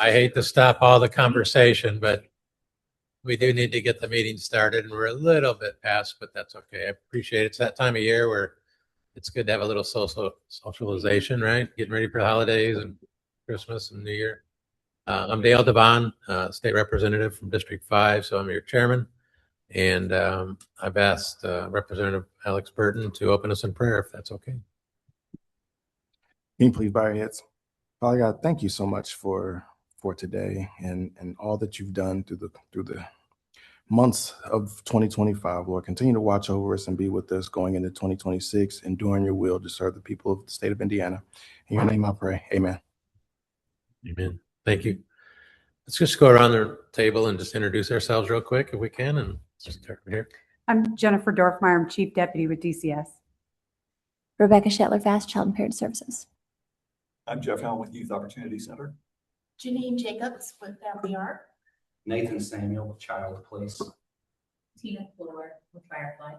I hate to stop all the conversation, but we do need to get the meeting started, and we're a little bit past, but that's okay. I appreciate it. It's that time of year where it's good to have a little socialization, right? Getting ready for the holidays and Christmas and New Year. I'm Dale Devon, state representative from District 5, so I'm your chairman. And I've asked Representative Alex Burton to open us in prayer, if that's okay. Can you please bow your heads? Father God, thank you so much for today and all that you've done through the months of 2025. Lord, continue to watch over us and be with us going into 2026 and doing your will to serve the people of the state of Indiana. In your name I pray. Amen. Amen. Thank you. Let's just go around the table and just introduce ourselves real quick if we can, and just start here. I'm Jennifer Dorfmeyer. I'm Chief Deputy with DCS. Rebecca Shetler-Fast, Child and Parent Services. I'm Jeff Helm with Youth Opportunity Center. Janine Jacobs with Family Art. Nathan Samuel with Child Place. Tina Fuller with Firefly.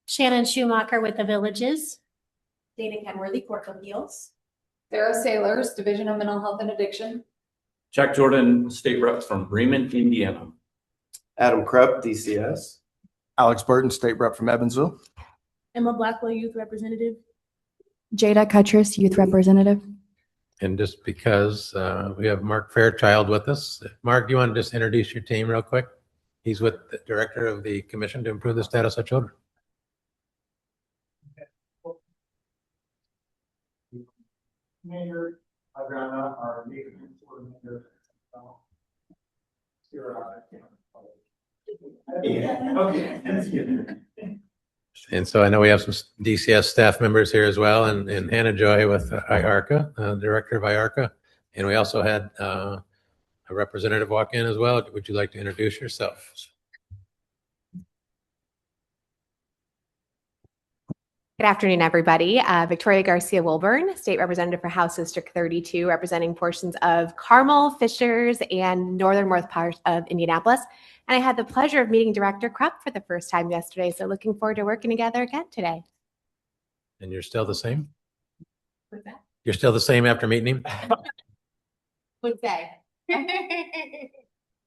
Shannon Schumacher with The Villages. Dana Kenworthy, Court of Appeals. Sarah Sailors, Division of Mental Health and Addiction. Jack Jordan, State Rep from Bremen, Indiana. Adam Krupp, DCS. Alex Burton, state rep from Evansville. Emma Blackwell, Youth Representative. Jada Cuttress, Youth Representative. And just because we have Mark Fairchild with us. Mark, do you want to just introduce your team real quick? He's with the director of the Commission to Improve the Status of Children. Mayor Adriana, our neighborhood coordinator. And so I know we have some DCS staff members here as well, and Hannah Joy with IARCA, director of IARCA. And we also had a representative walk in as well. Would you like to introduce yourself? Good afternoon, everybody. Victoria Garcia Wilburn, State Representative for House District 32, representing portions of Carmel, Fishers, and northernmost part of Indianapolis. And I had the pleasure of meeting Director Krupp for the first time yesterday, so looking forward to working together again today. And you're still the same? What's that? You're still the same after meeting him? Would say.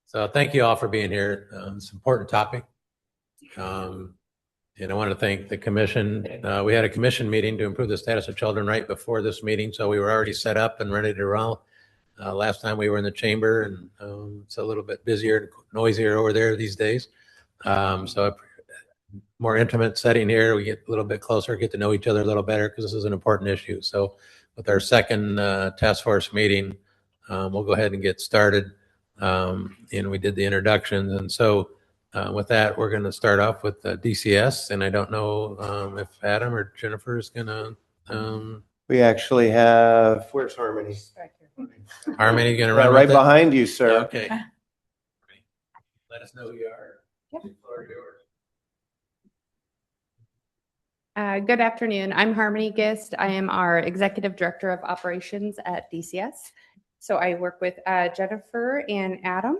So thank you all for being here. It's an important topic. And I want to thank the commission. We had a commission meeting to improve the status of children right before this meeting, so we were already set up and ready to roll. Last time we were in the chamber, and it's a little bit busier and noisier over there these days. So a more intimate setting here. We get a little bit closer, get to know each other a little better because this is an important issue. So with our second task force meeting, we'll go ahead and get started. And we did the introductions. And so with that, we're going to start off with DCS. And I don't know if Adam or Jennifer is going to. We actually have, where's Harmony? Harmony going to run right behind you, sir. Okay. Let us know who you are. Yep. The floor is yours. Good afternoon. I'm Harmony Gist. I am our Executive Director of Operations at DCS. So I work with Jennifer and Adam.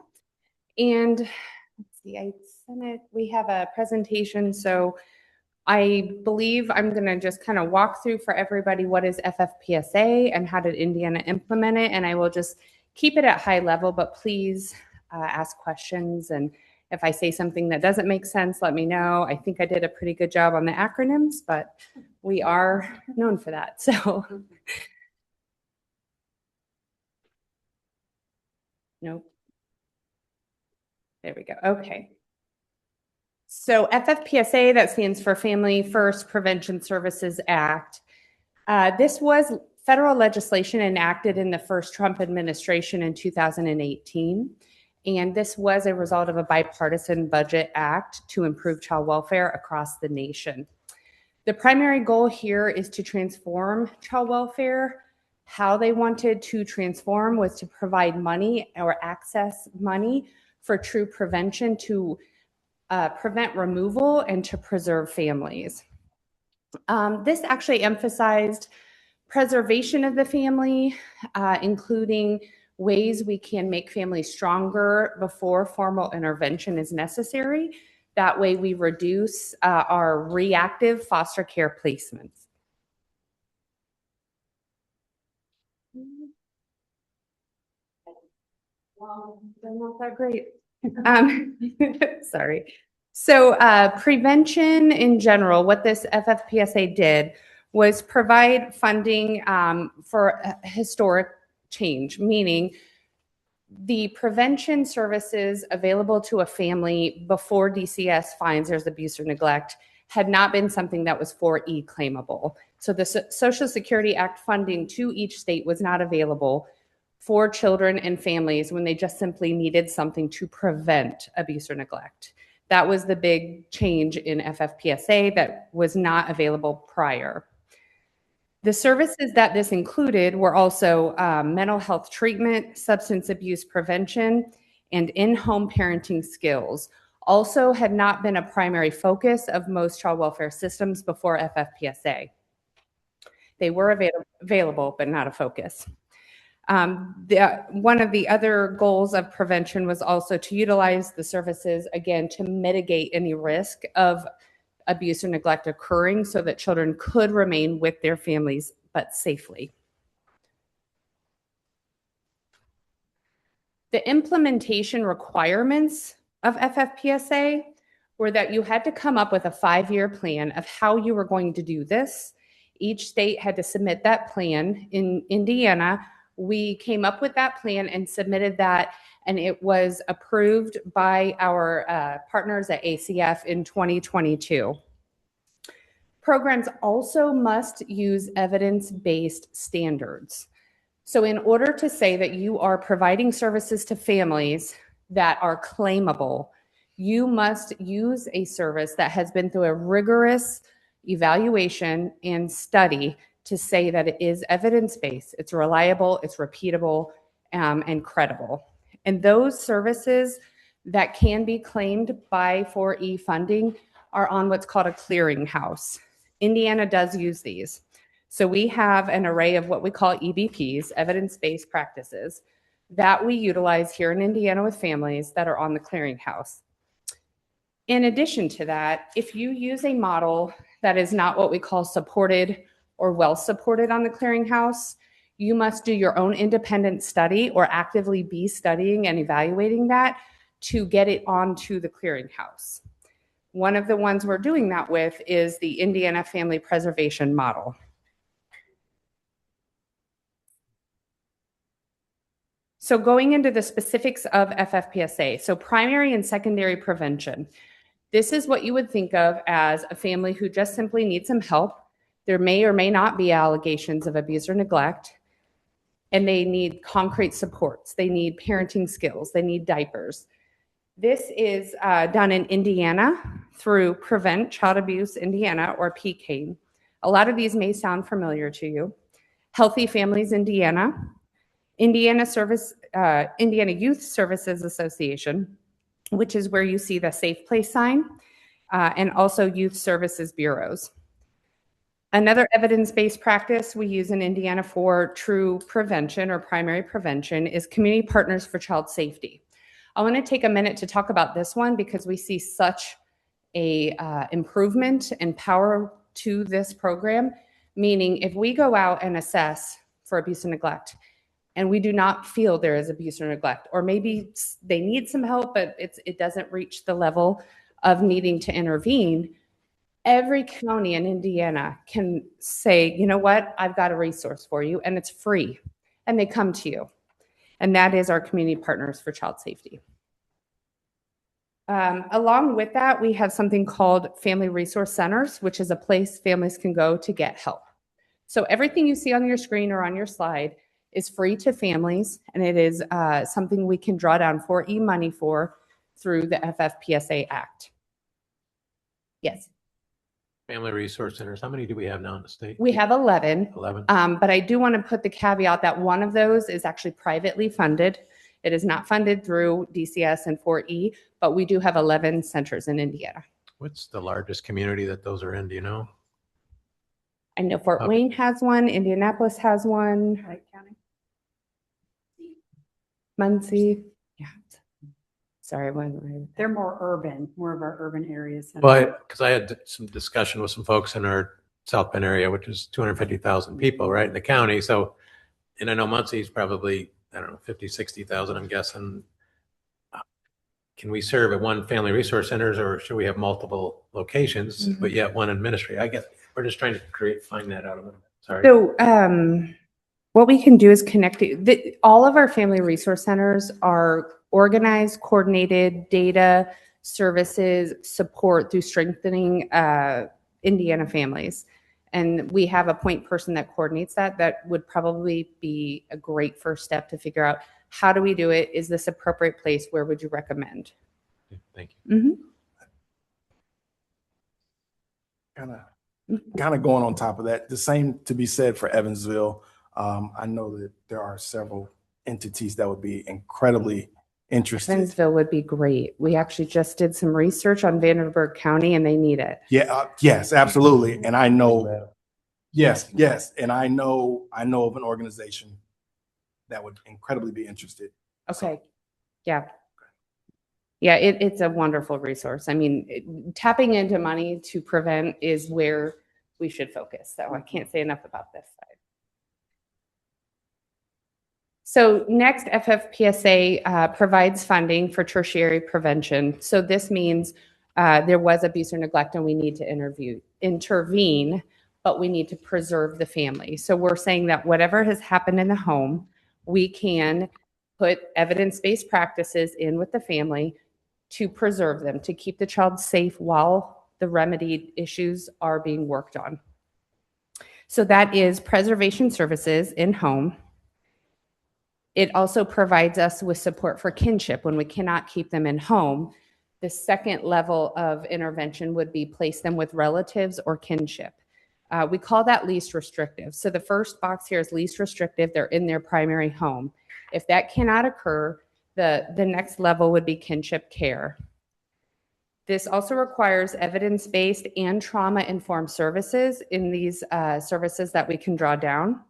And let's see, I sent it. We have a presentation. So I believe I'm going to just kind of walk through for everybody what is FFPSA and how did Indiana implement it. And I will just keep it at high level, but please ask questions. And if I say something that doesn't make sense, let me know. I think I did a pretty good job on the acronyms, but we are known for that. So, nope. There we go. Okay. So FFPSA, that stands for Family First Prevention Services Act. This was federal legislation enacted in the first Trump administration in 2018. And this was a result of a bipartisan budget act to improve child welfare across the nation. The primary goal here is to transform child welfare. How they wanted to transform was to provide money or access money for true prevention to prevent removal and to preserve families. This actually emphasized preservation of the family, including ways we can make families stronger before formal intervention is necessary. That way we reduce our reactive foster care placements. Well, they're not that great. Sorry. So prevention in general, what this FFPSA did was provide funding for a historic change, meaning the prevention services available to a family before DCS finds there's abuse or neglect had not been something that was 4E claimable. So the Social Security Act funding to each state was not available for children and families when they just simply needed something to prevent abuse or neglect. That was the big change in FFPSA that was not available prior. The services that this included were also mental health treatment, substance abuse prevention, and in-home parenting skills. Also had not been a primary focus of most child welfare systems before FFPSA. They were available, but not a focus. One of the other goals of prevention was also to utilize the services, again, to mitigate any risk of abuse or neglect occurring so that children could remain with their families, but safely. The implementation requirements of FFPSA were that you had to come up with a 5-year plan of how you were going to do this. Each state had to submit that plan. In Indiana, we came up with that plan and submitted that, and it was approved by our partners at ACF in 2022. Programs also must use evidence-based standards. So in order to say that you are providing services to families that are claimable, you must use a service that has been through a rigorous evaluation and study to say that it is evidence-based, it's reliable, it's repeatable, and credible. And those services that can be claimed by 4E funding are on what's called a clearinghouse. Indiana does use these. So we have an array of what we call EBPs, evidence-based practices, that we utilize here in Indiana with families that are on the clearinghouse. In addition to that, if you use a model that is not what we call supported or well supported on the clearinghouse, you must do your own independent study or actively be studying and evaluating that to get it onto the clearinghouse. One of the ones we're doing that with is the Indiana Family Preservation Model. So going into the specifics of FFPSA, so primary and secondary prevention. This is what you would think of as a family who just simply needs some help. There may or may not be allegations of abuse or neglect, and they need concrete supports. They need parenting skills. They need diapers. This is done in Indiana through Prevent Child Abuse Indiana, or PCAIN. A lot of these may sound familiar to you. Healthy Families Indiana, Indiana Youth Services Association, which is where you see the Safe Place sign, and also youth services bureaus. Another evidence-based practice we use in Indiana for true prevention or primary prevention is Community Partners for Child Safety. I want to take a minute to talk about this one because we see such a improvement and power to this program, meaning if we go out and assess for abuse and neglect, and we do not feel there is abuse or neglect, or maybe they need some help, but it doesn't reach the level of needing to intervene, every county in Indiana can say, you know what, I've got a resource for you, and it's free, and they come to you. And that is our Community Partners for Child Safety. Along with that, we have something called Family Resource Centers, which is a place families can go to get help. So everything you see on your screen or on your slide is free to families, and it is something we can draw down 4E money for through the FFPSA Act. Yes. Family Resource Centers, how many do we have now in the state? We have 11. 11. But I do want to put the caveat that one of those is actually privately funded. It is not funded through DCS and 4E, but we do have 11 centers in Indiana. What's the largest community that those are in, do you know? I know Fort Okay. Wayne has one, Indianapolis has one, Wright County. Muncie. Yeah. Sorry, one. They're more urban, more of our urban areas. But, because I had some discussion with some folks in our South Bend area, which is 250,000 people, right, in the county. So, and I know Muncie's probably I don't know, 50, 60,000, I'm guessing. Can we serve at one family resource centers, or should we have multiple locations, but yet one administrator? I guess we're just trying to find that out. Sorry. So what we can do is connect all of our family resource centers are organized, coordinated data, services, support through strengthening Indiana families. And we have a point person that coordinates that. That would probably be a great first step to figure out, how do we do it? Is this appropriate place? Where would you recommend? Thank you. Kind of going on top of that, the same to be said for Evansville. I know that there are several entities that would be incredibly interested. Evansville would be great. We actually just did some research on Vanderburgh County and they need it. Yeah, yes, absolutely. And I know, yes, and I know of an organization that would incredibly be interested. Okay. Yeah. Yeah, it's a wonderful resource. I mean, tapping into money to prevent is where we should focus. So I can't say enough about this side. So next, FFPSA provides funding for tertiary prevention. So this means there was abuse or neglect and we need to intervene, but we need to preserve the family. So we're saying that whatever has happened in the home, we can put evidence-based practices in with the family to preserve them, to keep the child safe while the remedied issues are being worked on. So that is preservation services in home. It also provides us with support for kinship when we cannot keep them in home. The second level of intervention would be place them with relatives or kinship. We call that least restrictive. So the first box here is least restrictive. They're in their primary home. If that cannot occur, the next level would be kinship care. This also requires evidence-based and trauma-informed services in these services that we can draw down.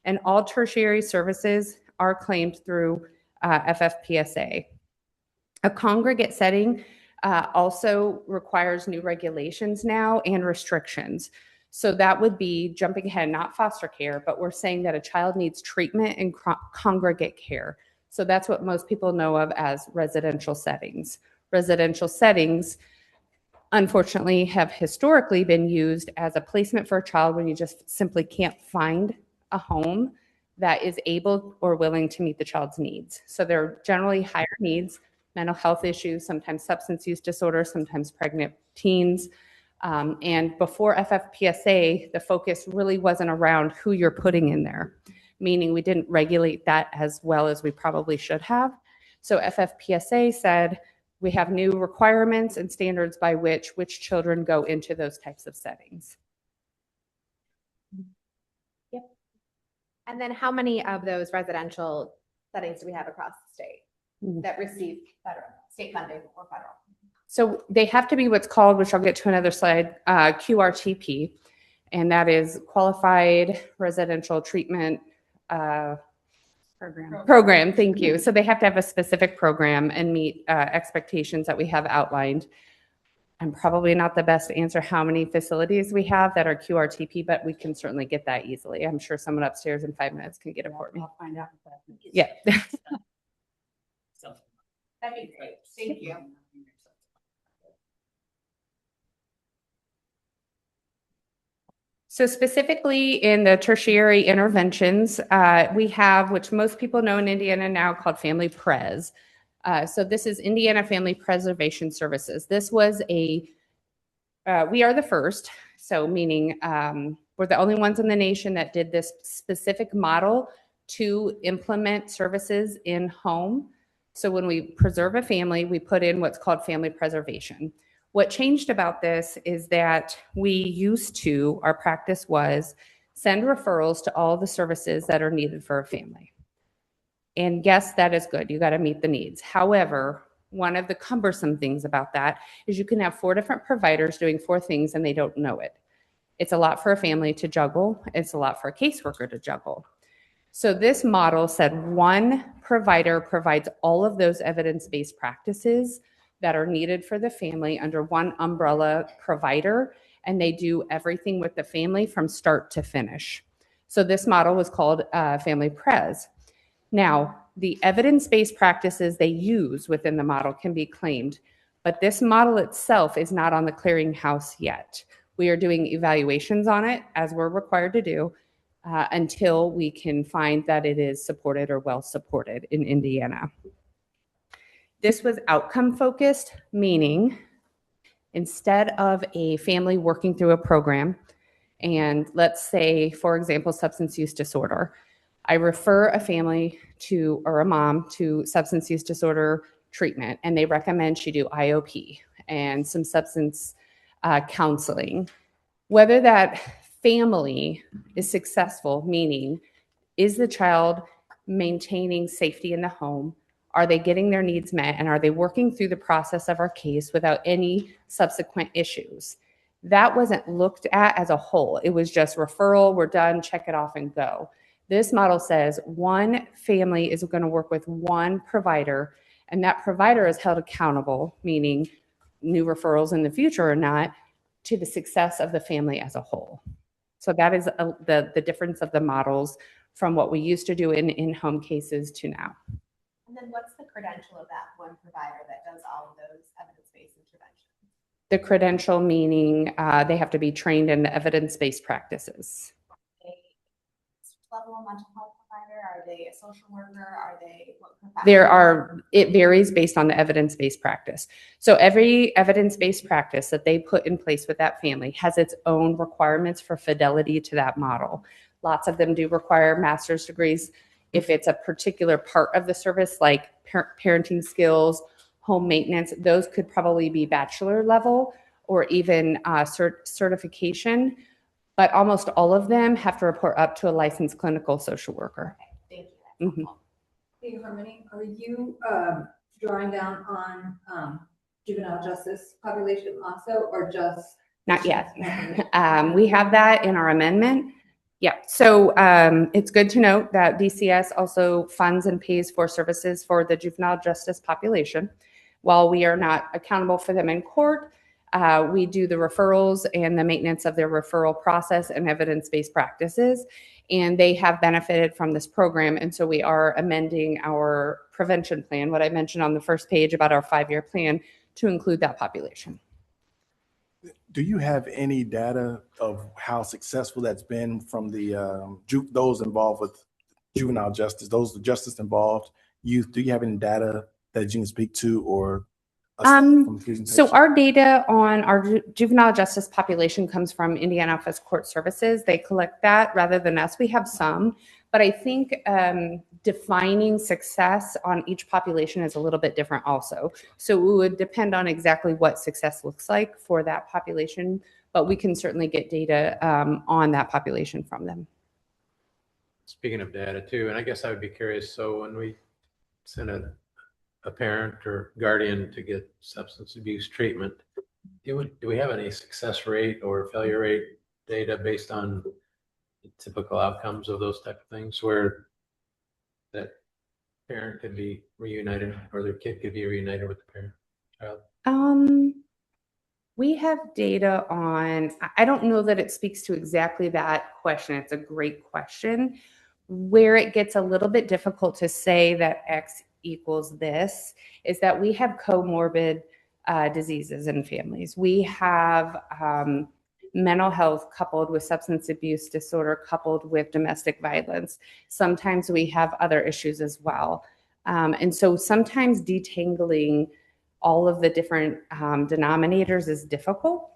And all tertiary services are claimed through FFPSA. A congregate setting also requires new regulations now and restrictions. So that would be jumping ahead, not foster care, but we're saying that a child needs treatment in congregate care. So that's what most people know of as residential settings. Residential settings, unfortunately, have historically been used as a placement for a child when you just simply can't find a home that is able or willing to meet the child's needs. So they're generally higher needs, mental health issues, sometimes substance use disorders, sometimes pregnant teens. And before FFPSA, the focus really wasn't around who you're putting in there, meaning we didn't regulate that as well as we probably should have. So FFPSA said we have new requirements and standards by which children go into those types of settings. Yep. And then how many of those residential settings do we have across the state that receive federal, state funding or federal? So they have to be what's called, which I'll get to another slide, QRTP, and that is Qualified Residential Treatment Program. Thank you. So they have to have a specific program and meet expectations that we have outlined. I'm probably not the best to answer how many facilities we have that are QRTP, but we can certainly get that easily. I'm sure someone upstairs in 5 minutes can get it for me. I'll find out. Yeah. That'd be great. Thank you. So specifically in the tertiary interventions, we have, which most people know in Indiana now, called Family Pres. So this is Indiana Family Preservation Services. This was we are the first, so meaning we're the only ones in the nation that did this specific model to implement services in home. So when we preserve a family, we put in what's called family preservation. What changed about this is that our practice was send referrals to all the services that are needed for a family. And yes, that is good. You got to meet the needs. However, one of the cumbersome things about that is you can have 4 different providers doing 4 things and they don't know it. It's a lot for a family to juggle. It's a lot for a caseworker to juggle. So this model said one provider provides all of those evidence-based practices that are needed for the family under one umbrella provider, and they do everything with the family from start to finish. So this model was called Family Pres. Now, the evidence-based practices they use within the model can be claimed, but this model itself is not on the clearinghouse yet. We are doing evaluations on it, as we're required to do, until we can find that it is supported or well supported in Indiana. This was outcome focused, meaning instead of a family working through a program, and let's say, for example, substance use disorder, I refer a family to, or a mom to substance use disorder treatment, and they recommend she do IOP and some substance counseling. Whether that family is successful, meaning is the child maintaining safety in the home? Are they getting their needs met? And are they working through the process of our case without any subsequent issues? That wasn't looked at as a whole. It was just referral, we're done, check it off and go. This model says one family is going to work with one provider, and that provider is held accountable, meaning new referrals in the future or not, to the success of the family as a whole. So that is the difference of the models from what we used to do in-home cases to now. And then what's the credential of that one provider that does all of those evidence-based interventions? The credential meaning they have to be trained in evidence-based practices. Level of mental health provider? Are they a social worker? Are they what profession? It varies based on the evidence-based practice. So every evidence-based practice that they put in place with that family has its own requirements for fidelity to that model. Lots of them do require master's degrees. If it's a particular part of the service, like parenting skills, home maintenance, those could probably be bachelor level or even certification. But almost all of them have to report up to a licensed clinical social worker. Thank you. Mhm. Hey, Harmony, are you drawing down on juvenile justice population also, or just? Not yet. We have that in our amendment. Yeah, so it's good to note that DCS also funds and pays for services for the juvenile justice population. While we are not accountable for them in court, we do the referrals and the maintenance of their referral process and evidence-based practices, and they have benefited from this program. And so we are amending our prevention plan, what I mentioned on the first page about our 5-year plan, to include that population. Do you have any data of how successful that's been from the those involved with juvenile justice, those justice involved youth? Do you have any data that you can speak to or? So our data on our juvenile justice population comes from Indiana Office Court Services. They collect that rather than us. We have some, but I think defining success on each population is a little bit different also. So it would depend on exactly what success looks like for that population, but we can certainly get data on that population from them. Speaking of data too, and I guess I would be curious, so when we send a parent or guardian to get substance abuse treatment, do we have any success rate or failure rate data based on the typical outcomes of those type of things, where that parent could be reunited or their kid could be reunited with the parent child? We have data on, I don't know that it speaks to exactly that question. It's a great question. Where it gets a little bit difficult to say that X equals this is that we have comorbid diseases in families. We have mental health coupled with substance abuse disorder, coupled with domestic violence. Sometimes we have other issues as well. And so sometimes detangling all of the different denominators is difficult.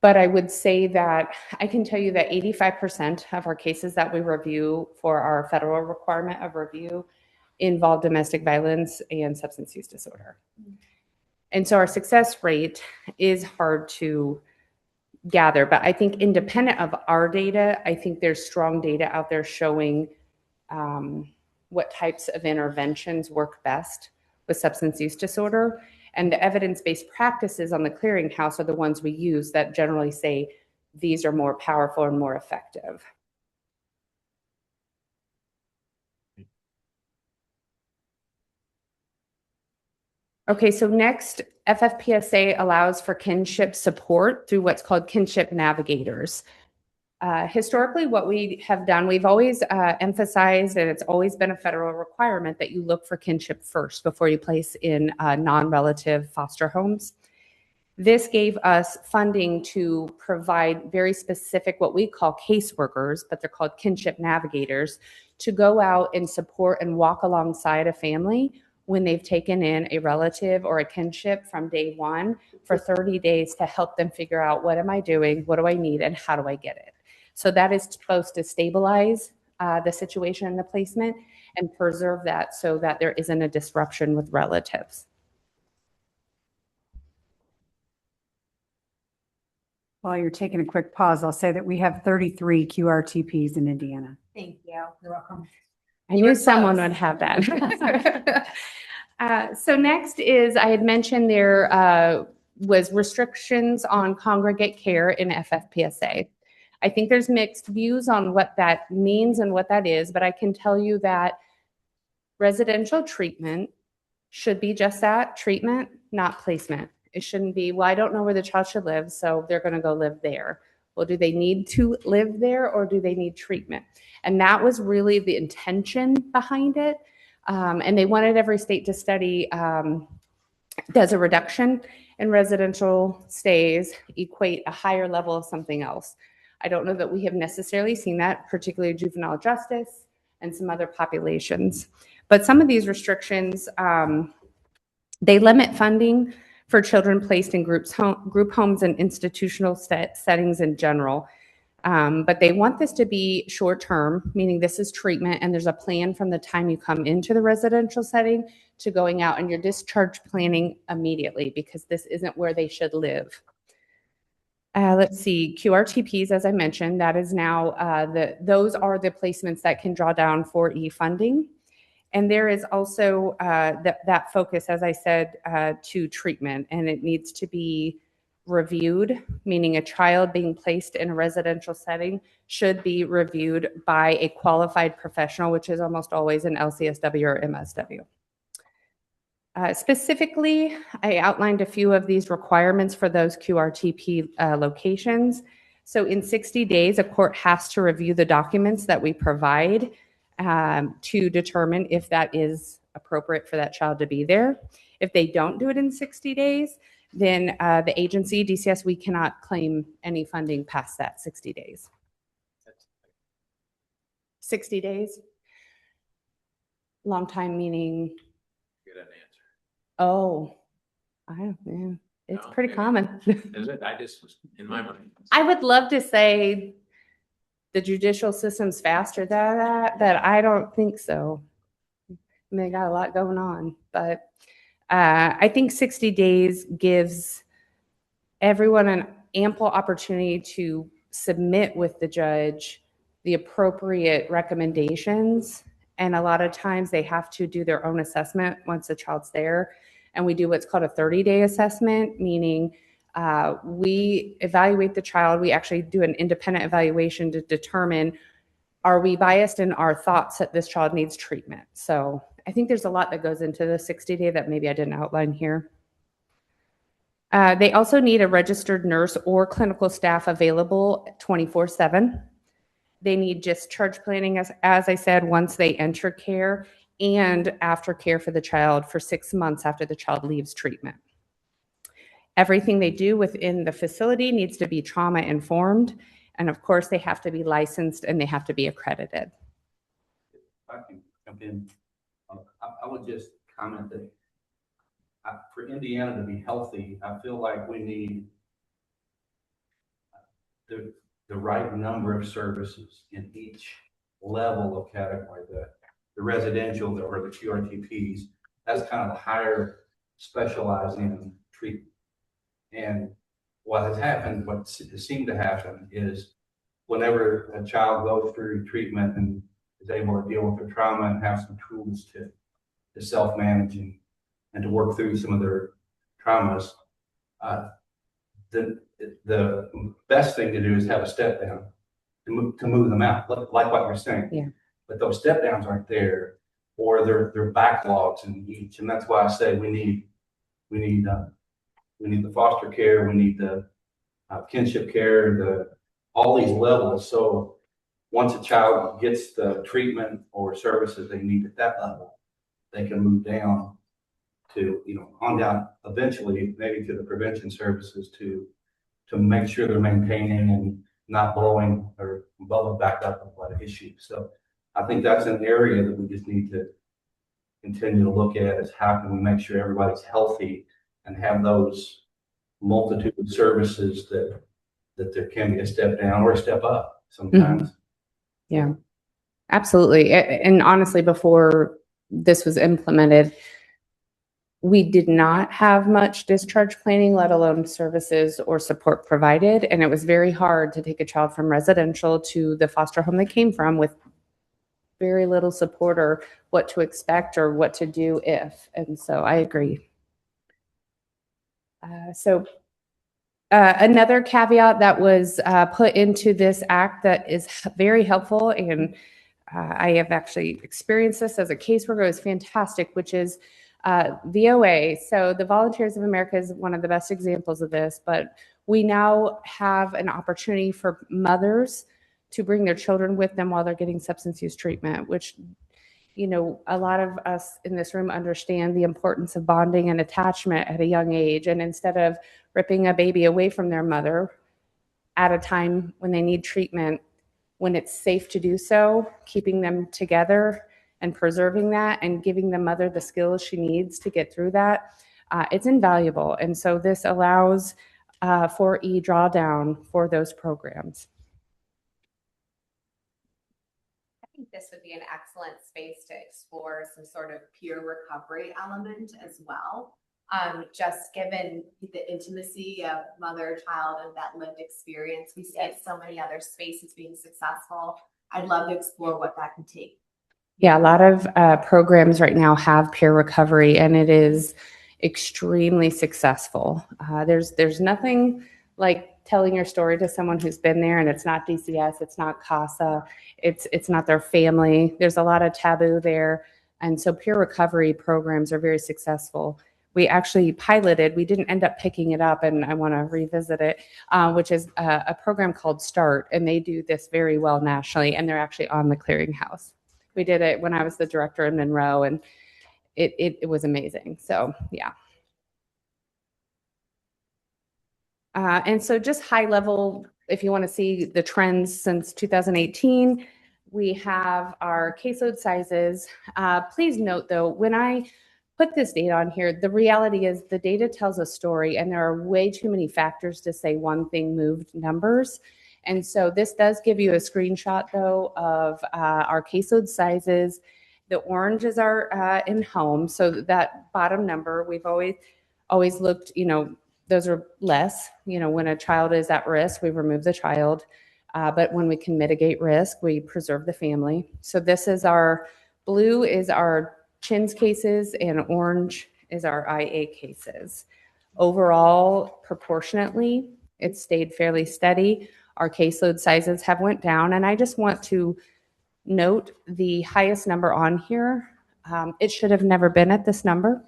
But I would say that I can tell you that 85% of our cases that we review for our federal requirement of review involve domestic violence and substance use disorder. And so our success rate is hard to gather, but I think independent of our data, I think there's strong data out there showing what types of interventions work best with substance use disorder. And the evidence-based practices on the clearinghouse are the ones we use that generally say these are more powerful and more effective. Okay, so next, FFPSA allows for kinship support through what's called kinship navigators. Historically, what we have done, we've always emphasized, and it's always been a federal requirement, that you look for kinship first before you place in non-relative foster homes. This gave us funding to provide very specific, what we call caseworkers, but they're called kinship navigators, to go out and support and walk alongside a family when they've taken in a relative or a kinship from day one for 30 days to help them figure out, what am I doing, what do I need, and how do I get it? So that is supposed to stabilize the situation and the placement and preserve that so that there isn't a disruption with relatives. While you're taking a quick pause, I'll say that we have 33 QRTPs in Indiana. Thank you. You're welcome. I knew someone would have that. So next is, I had mentioned there was restrictions on congregate care in FFPSA. I think there's mixed views on what that means and what that is, but I can tell you that residential treatment should be just that, treatment, not placement. It shouldn't be, well, I don't know where the child should live, so they're going to go live there. Well, do they need to live there or do they need treatment? And that was really the intention behind it. And they wanted every state to study, does a reduction in residential stays equate a higher level of something else? I don't know that we have necessarily seen that, particularly juvenile justice and some other populations. But some of these restrictions, they limit funding for children placed in group homes and institutional settings in general. But they want this to be short-term, meaning this is treatment, and there's a plan from the time you come into the residential setting to going out, and you're discharge planning immediately because this isn't where they should live. Let's see, QRTPs, as I mentioned, that is now, those are the placements that can draw down 4E funding. And there is also that focus, as I said, to treatment, and it needs to be reviewed, meaning a child being placed in a residential setting should be reviewed by a qualified professional, which is almost always an LCSW or MSW. Specifically, I outlined a few of these requirements for those QRTP locations. So in 60 days, a court has to review the documents that we provide to determine if that is appropriate for that child to be there. If they don't do it in 60 days, then the agency, DCS, we cannot claim any funding past that 60 days. 60 days? Long time meaning? Get an answer. Oh, I don't know. It's No, pretty maybe. common. Is it? I just was in my mind. I would love to say the judicial system's faster than that, but I don't think so. I mean, they got a lot going on, but I think 60 days gives everyone an ample opportunity to submit with the judge the appropriate recommendations. And a lot of times they have to do their own assessment once the child's there. And we do what's called a 30-day assessment, meaning we evaluate the child. We actually do an independent evaluation to determine, are we biased in our thoughts that this child needs treatment? So I think there's a lot that goes into the 60-day that maybe I didn't outline here. They also need a registered nurse or clinical staff available 24/7. They need discharge planning, as I said, once they enter care and after care for the child for 6 months after the child leaves treatment. Everything they do within the facility needs to be trauma informed. And of course, they have to be licensed and they have to be accredited. I can jump in. I would just comment that for Indiana to be healthy, I feel like we need the right number of services in each level of category. The residential or the QRTPs, that's kind of the higher specializing treatment. And what has happened, what has seemed to happen is whenever a child goes through treatment and is able to deal with their trauma and have some tools to self-manage and to work through some of their traumas, the best thing to do is have a step down to move them out, like what you're saying. Yeah. But those step downs aren't there, or they're backlogs in each, and that's why I say we need the foster care, we need the kinship care, all these levels. So once a child gets the treatment or services they need at that level, they can move down to, on down eventually, maybe to the prevention services to make sure they're maintaining and not blowing or bubbling back up with a lot of issues. So I think that's an area that we just need to continue to look at, is how can we make sure everybody's healthy and have those multitude of services that there can be a step down or a step up sometimes. Yeah, absolutely. And honestly, before this was implemented, we did not have much discharge planning, let alone services or support provided. And it was very hard to take a child from residential to the foster home they came from with very little support or what to expect or what to do if. And so I agree. Another caveat that was put into this act that is very helpful, and I have actually experienced this as a caseworker, is fantastic, which is VOA. So the Volunteers of America is one of the best examples of this, but we now have an opportunity for mothers to bring their children with them while they're getting substance use treatment, which, a lot of us in this room understand the importance of bonding and attachment at a young age. And instead of ripping a baby away from their mother at a time when they need treatment, when it's safe to do so, keeping them together and preserving that and giving the mother the skills she needs to get through that, it's invaluable. And so this allows for drawdown for those programs. I think this would be an excellent space to explore some sort of peer recovery element as well. Just given the intimacy of mother, child, and that lived experience, we see so many other spaces being successful. I'd love to explore what that could take. Yeah, a lot of programs right now have peer recovery, and it is extremely successful. There's nothing like telling your story to someone who's been there, and it's not DCS, it's not CASA, it's not their family. There's a lot of taboo there, and so peer recovery programs are very successful. We actually piloted, we didn't end up picking it up, and I want to revisit it, which is a program called START, and they do this very well nationally, and they're actually on the Clearinghouse. We did it when I was the director in Monroe, and it was amazing. So, yeah. And so just high level, if you want to see the trends since 2018, we have our caseload sizes. Please note, though, when I put this data on here, the reality is the data tells a story, and there are way too many factors to say one thing moved numbers. And so this does give you a screenshot, though, of our caseload sizes. The orange is our in-home. So that bottom number, we've always looked, those are less. When a child is at risk, we remove the child. But when we can mitigate risk, we preserve the family. So this is our blue is our CHINS cases, and orange is our IA cases. Overall, proportionately, it's stayed fairly steady. Our caseload sizes have went down, and I just want to note the highest number on here. It should have never been at this number,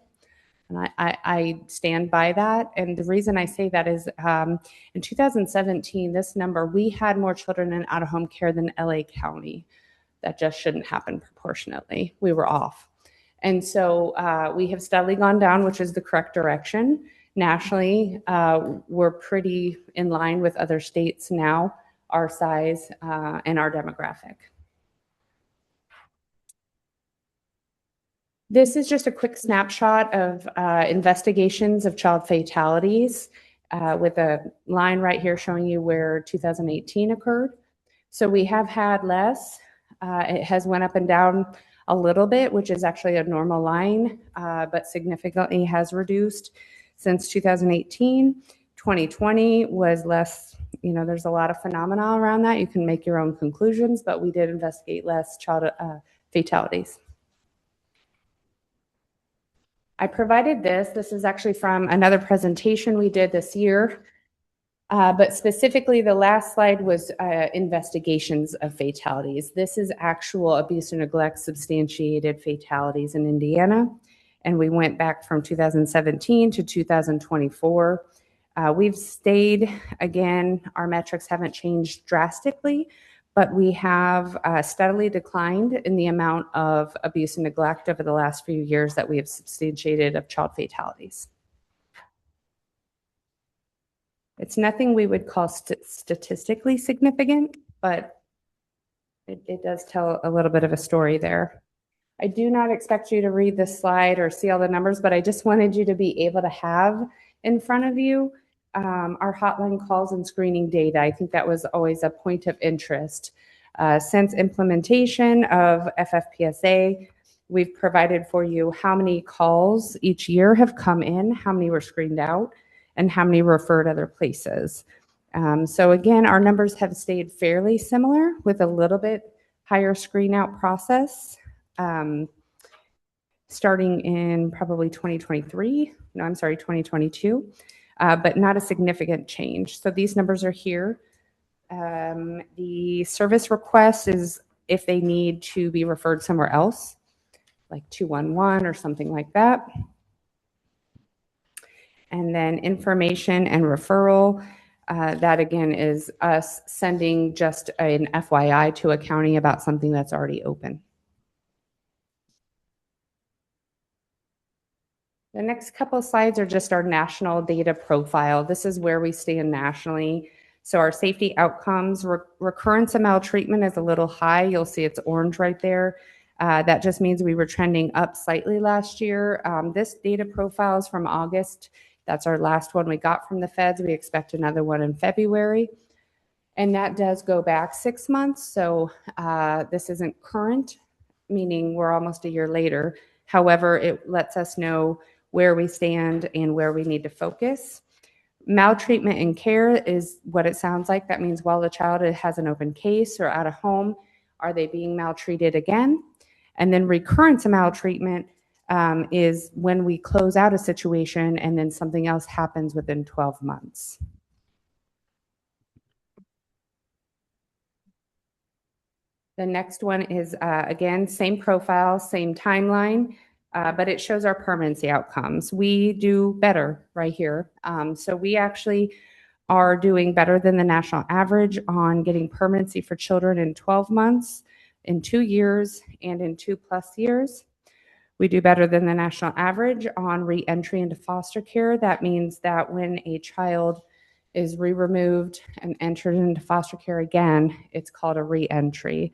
and I stand by that. And the reason I say that is in 2017, this number, we had more children in out-of-home care than LA County. That just shouldn't happen proportionately. We were off. And so we have steadily gone down, which is the correct direction. Nationally, we're pretty in line with other states now, our size and our demographic. This is just a quick snapshot of investigations of child fatalities with a line right here showing you where 2018 occurred. So we have had less. It has went up and down a little bit, which is actually a normal line, but significantly has reduced since 2018. 2020 was less, there's a lot of phenomena around that. You can make your own conclusions, but we did investigate less child fatalities. I provided this. This is actually from another presentation we did this year. But specifically, the last slide was investigations of fatalities. This is actual abuse and neglect substantiated fatalities in Indiana. And we went back from 2017 to 2024. We've stayed, again, our metrics haven't changed drastically, but we have steadily declined in the amount of abuse and neglect over the last few years that we have substantiated of child fatalities. It's nothing we would call statistically significant, but it does tell a little bit of a story there. I do not expect you to read this slide or see all the numbers, but I just wanted you to be able to have in front of you our hotline calls and screening data. I think that was always a point of interest. Since implementation of FFPSA, we've provided for you how many calls each year have come in, how many were screened out, and how many referred other places. So again, our numbers have stayed fairly similar with a little bit higher screen out process. Starting in probably 2022, but not a significant change. So these numbers are here. The service request is if they need to be referred somewhere else, like 211 or something like that. And then information and referral, that again is us sending just an FYI to a county about something that's already open. The next couple of slides are just our national data profile. This is where we stand nationally. So our safety outcomes, recurrence of maltreatment is a little high. You'll see it's orange right there. That just means we were trending up slightly last year. This data profile is from August. That's our last one we got from the feds. We expect another one in February. And that does go back 6 months. So this isn't current, meaning we're almost a year later. However, it lets us know where we stand and where we need to focus. Maltreatment in care is what it sounds like. That means while the child has an open case or out of home, are they being maltreated again? And then recurrence of maltreatment is when we close out a situation and then something else happens within 12 months. The next one is, again, same profile, same timeline, but it shows our permanency outcomes. We do better right here. So we actually are doing better than the national average on getting permanency for children in 12 months, in 2 years, and in 2+ years. We do better than the national average on re-entry into foster care. That means that when a child is re-removed and entered into foster care again, it's called a re-entry.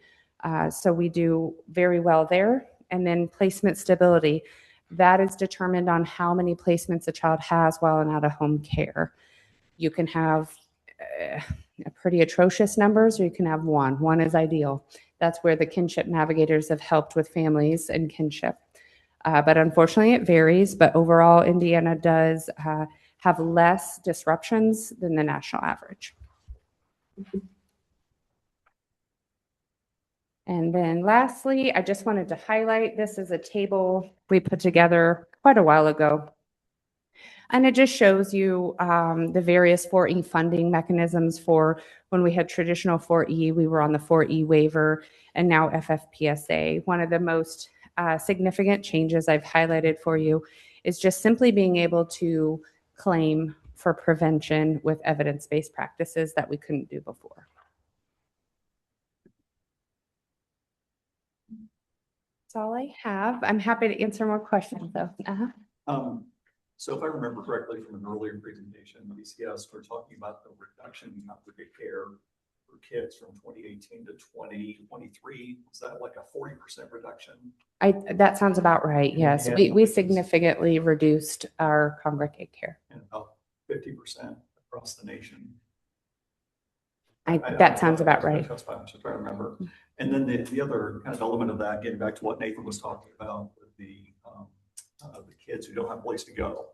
So we do very well there. And then placement stability, that is determined on how many placements a child has while in out-of-home care. You can have pretty atrocious numbers, or you can have one. One is ideal. That's where the kinship navigators have helped with families and kinship. But unfortunately, it varies. But overall, Indiana does have less disruptions than the national average. And then lastly, I just wanted to highlight, this is a table we put together quite a while ago. And it just shows you the various 4E funding mechanisms for when we had traditional 4E, we were on the 4E waiver, and now FFPSA. One of the most significant changes I've highlighted for you is just simply being able to claim for prevention with evidence-based practices that we couldn't do before. That's all I have. I'm happy to answer more questions though. So if I remember correctly from an earlier presentation, DCS, we're talking about the reduction in complicated care for kids from 2018 to 2023. Is that like a 40% reduction? That sounds about right. Yes, we significantly reduced our congregate care. And about 50% across the nation. That sounds about right. That's fine. I'm just trying to remember. And then the other kind of element of that, getting back to what Nathan was talking about with the kids who don't have a place to go.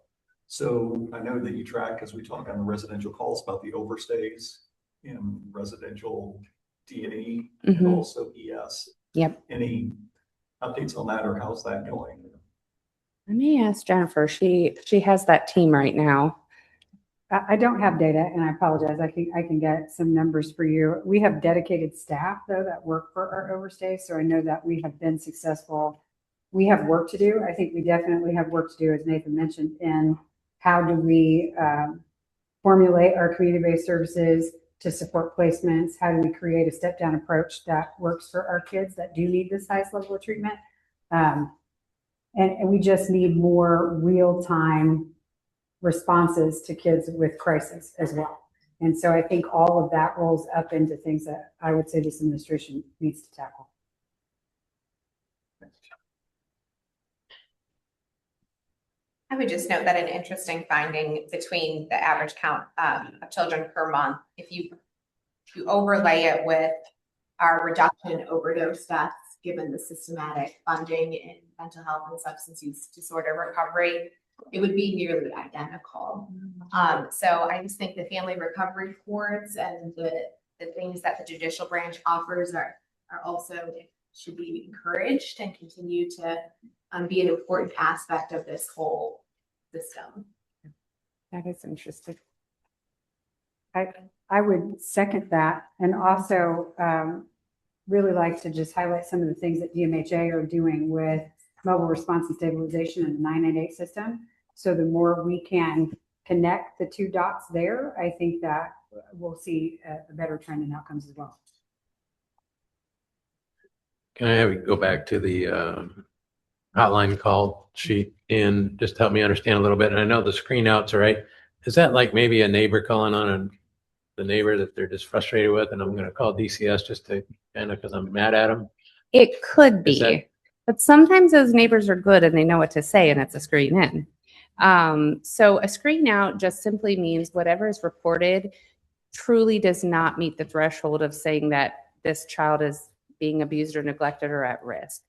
So I know that you track, as we talk on the residential calls, about the overstays in residential D&E and also ES. Yep. Any updates on that, or how's that going? Let me ask Jennifer. She has that team right now. I don't have data, and I apologize. I can get some numbers for you. We have dedicated staff, though, that work for our overstay, so I know that we have been successful. We have work to do. I think we definitely have work to do, as Nathan mentioned, in how do we formulate our community-based services to support placements? How do we create a step-down approach that works for our kids that do need this highest level of treatment? And we just need more real-time responses to kids with crisis as well. And so I think all of that rolls up into things that I would say this administration needs to tackle. I would just note that an interesting finding between the average count of children per month, if you overlay it with our reduction in overdose deaths, given the systematic funding in mental health and substance use disorder recovery, it would be nearly identical. So I just think the family recovery courts and the things that the judicial branch offers are also should be encouraged and continue to be an important aspect of this whole system. That is interesting. I would second that, and also really like to just highlight some of the things that DMHA are doing with mobile response and stabilization and the 998 system. So the more we can connect the two dots there, I think that we'll see a better trend in outcomes as well. Can I have you go back to the hotline call sheet and just help me understand a little bit? And I know the screen outs, right? Is that like maybe a neighbor calling on the neighbor that they're just frustrated with, and I'm going to call DCS just to kind of because I'm mad at them? It could Is be, that- but sometimes those neighbors are good and they know what to say, and it's a screen in. So a screen out just simply means whatever is reported truly does not meet the threshold of saying that this child is being abused or neglected or at risk.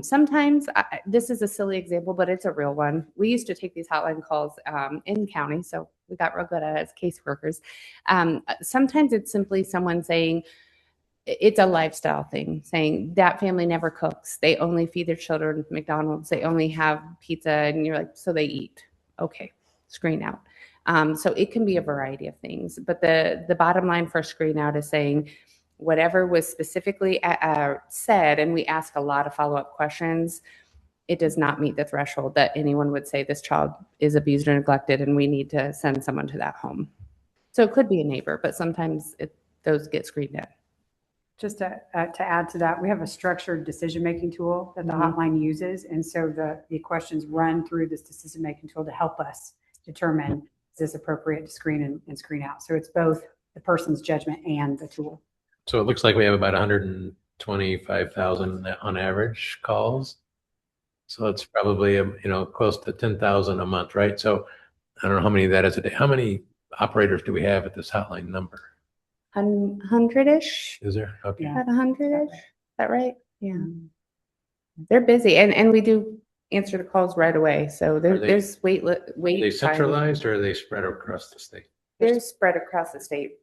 Sometimes this is a silly example, but it's a real one. We used to take these hotline calls in county, so we got real good at it as caseworkers. Sometimes it's simply someone saying, it's a lifestyle thing, saying that family never cooks. They only feed their children McDonald's. They only have pizza. And you're like, so they eat. Okay, screen out. So it can be a variety of things. But the bottom line for screen out is saying whatever was specifically said, and we ask a lot of follow-up questions, it does not meet the threshold that anyone would say this child is abused or neglected and we need to send someone to that home. So it could be a neighbor, but sometimes those get screened in. Just to add to that, we have a structured decision-making tool that the hotline uses. And so the questions run through this decision-making tool to help us determine is this appropriate to screen and screen out. So it's both the person's judgment and the tool. So it looks like we have about 125,000 on average calls. So it's probably, close to 10,000 a month, right? So I don't know how many that is a day. How many operators do we have at this hotline number? 100-ish. Is there? Okay. Yeah. About 100-ish. Is that right? Yeah. They're busy, and we do answer the calls right away. So there's wait. Are they time. centralized or are they spread across the state? They're spread across the state.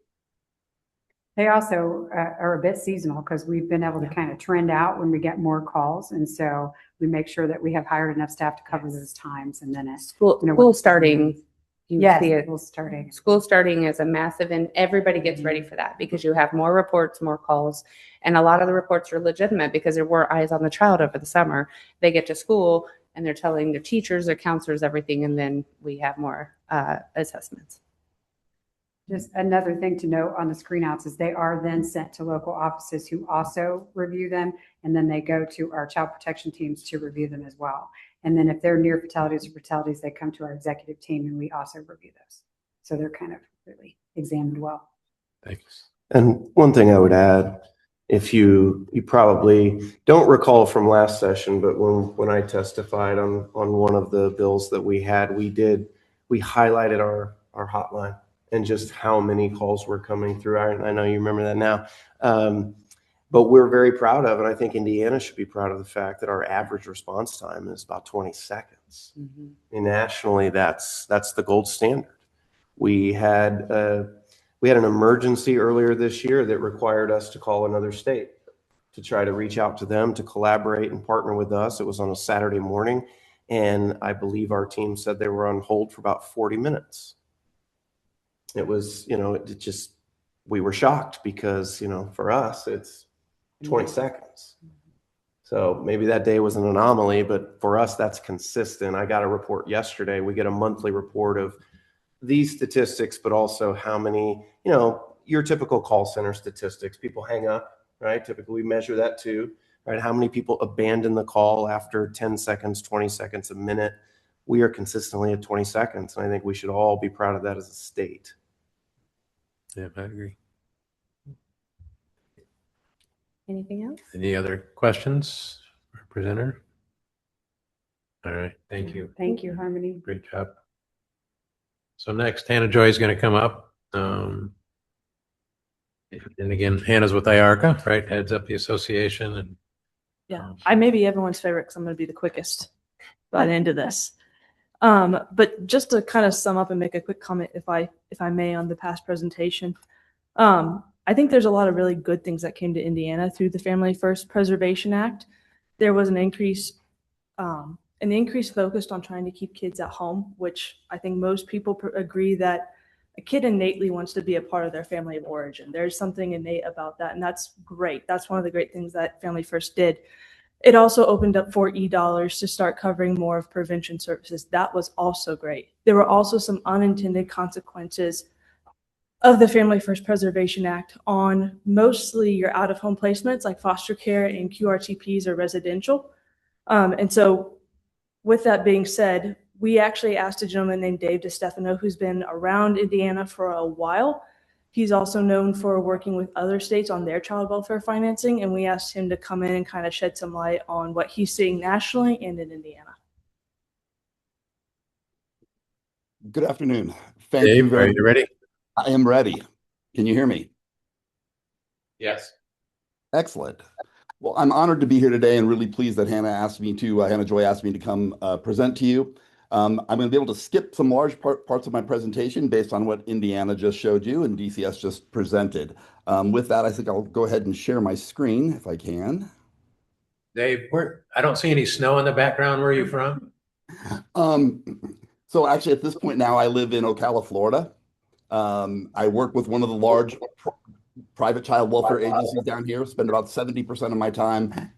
They also are a bit seasonal because we've been able to kind of trend out when we get more calls. And so we make sure that we have hired enough staff to cover those times. And then it's School starting. You see it. school starting. School starting is a massive, and everybody gets ready for that because you have more reports, more calls, and a lot of the reports are legitimate because there were eyes on the child over the summer. They get to school and they're telling their teachers, their counselors, everything, and then we have more assessments. Just another thing to note on the screen outs is they are then sent to local offices who also review them. And then they go to our child protection teams to review them as well. And then if they're near fatalities or fatalities, they come to our executive team and we also review those. So they're kind of really examined well. Thanks. And one thing I would add, if you probably don't recall from last session, but when I testified on one of the bills that we had, we highlighted our hotline and just how many calls were coming through. I know you remember that now. But we're very proud of, and I think Indiana should be proud of the fact that our average response time is about 20 seconds. And nationally, that's the gold standard. We had an emergency earlier this year that required us to call another state to try to reach out to them to collaborate and partner with us. It was on a Saturday morning, and I believe our team said they were on hold for about 40 minutes. It was, we were shocked because, for us, it's 20 seconds. So maybe that day was an anomaly, but for us, that's consistent. I got a report yesterday. We get a monthly report of these statistics, but also how many, you know, your typical call center statistics, people hang up, right? Typically we measure that too, right? How many people abandon the call after 10 seconds, 20 seconds, a minute? We are consistently at 20 seconds. And I think we should all be proud of that as a state. Yeah, I agree. Anything else? Any other questions for presenter? All right, thank you. Thank you, Harmony. Great job. So next, Hannah Joy is going to come up. And again, Hannah's with IARCA, right? Heads up the association. And Yeah, I may be everyone's favorite because I'm going to be the quickest by the end of this. But just to kind of sum up and make a quick comment, if I may, on the past presentation, I think there's a lot of really good things that came to Indiana through the Family First Preservation Act. There was an increase focused on trying to keep kids at home, which I think most people agree that a kid innately wants to be a part of their family of origin. There's something innate about that, and that's great. That's one of the great things that Family First did. It also opened up for e-dollars to start covering more of prevention services. That was also great. There were also some unintended consequences of the Family First Preservation Act on mostly your out-of-home placements like foster care and QRTPs or residential. And so with that being said, we actually asked a gentleman named Dave DeStefano, who's been around Indiana for a while. He's also known for working with other states on their child welfare financing, and we asked him to come in and kind of shed some light on what he's seeing nationally and in Indiana. Good afternoon. Thank Dave, you very are you ready? I am ready. Can you hear me? Yes. Excellent. Well, I'm honored to be here today and really pleased that Hannah Joy asked me to come present to you. I'm going to be able to skip some large parts of my presentation based on what Indiana just showed you and DCS just presented. With that, I think I'll go ahead and share my screen if I can. Dave, I don't see any snow in the background. Where are you from? So actually at this point now, I live in Ocala, Florida. I work with one of the large private child welfare agencies down here, spend about 70% of my time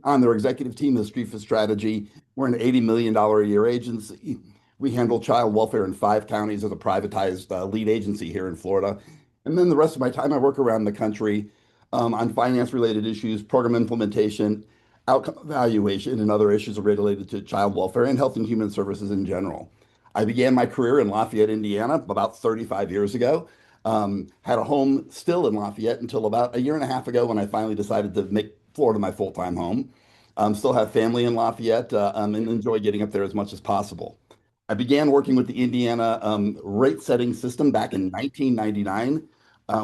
on their executive team, the Street for Strategy. We're an $80 million a year agency. We handle child welfare in 5 counties as a privatized lead agency here in Florida. And then the rest of my time, I work around the country on finance-related issues, program implementation, outcome evaluation, and other issues related to child welfare and health and human services in general. I began my career in Lafayette, Indiana, about 35 years ago. Had a home still in Lafayette until about a year and a half ago when I finally decided to make Florida my full-time home. Still have family in Lafayette and enjoy getting up there as much as possible. I began working with the Indiana rate-setting system back in 1999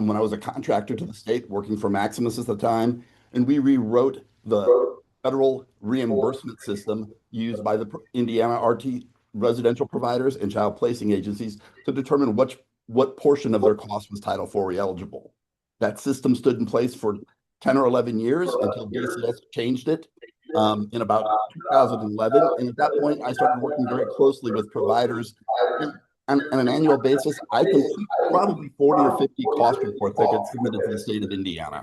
when I was a contractor to the state working for Maximus at the time, and we rewrote the federal reimbursement system used by the Indiana RT residential providers and child placing agencies to determine what portion of their cost was Title IV eligible. That system stood in place for 10 or 11 years until DCS changed it in about 2011. And at that point, I started working very closely with providers. On an annual basis, I complete probably 40 or 50 cost report tickets submitted to the state of Indiana.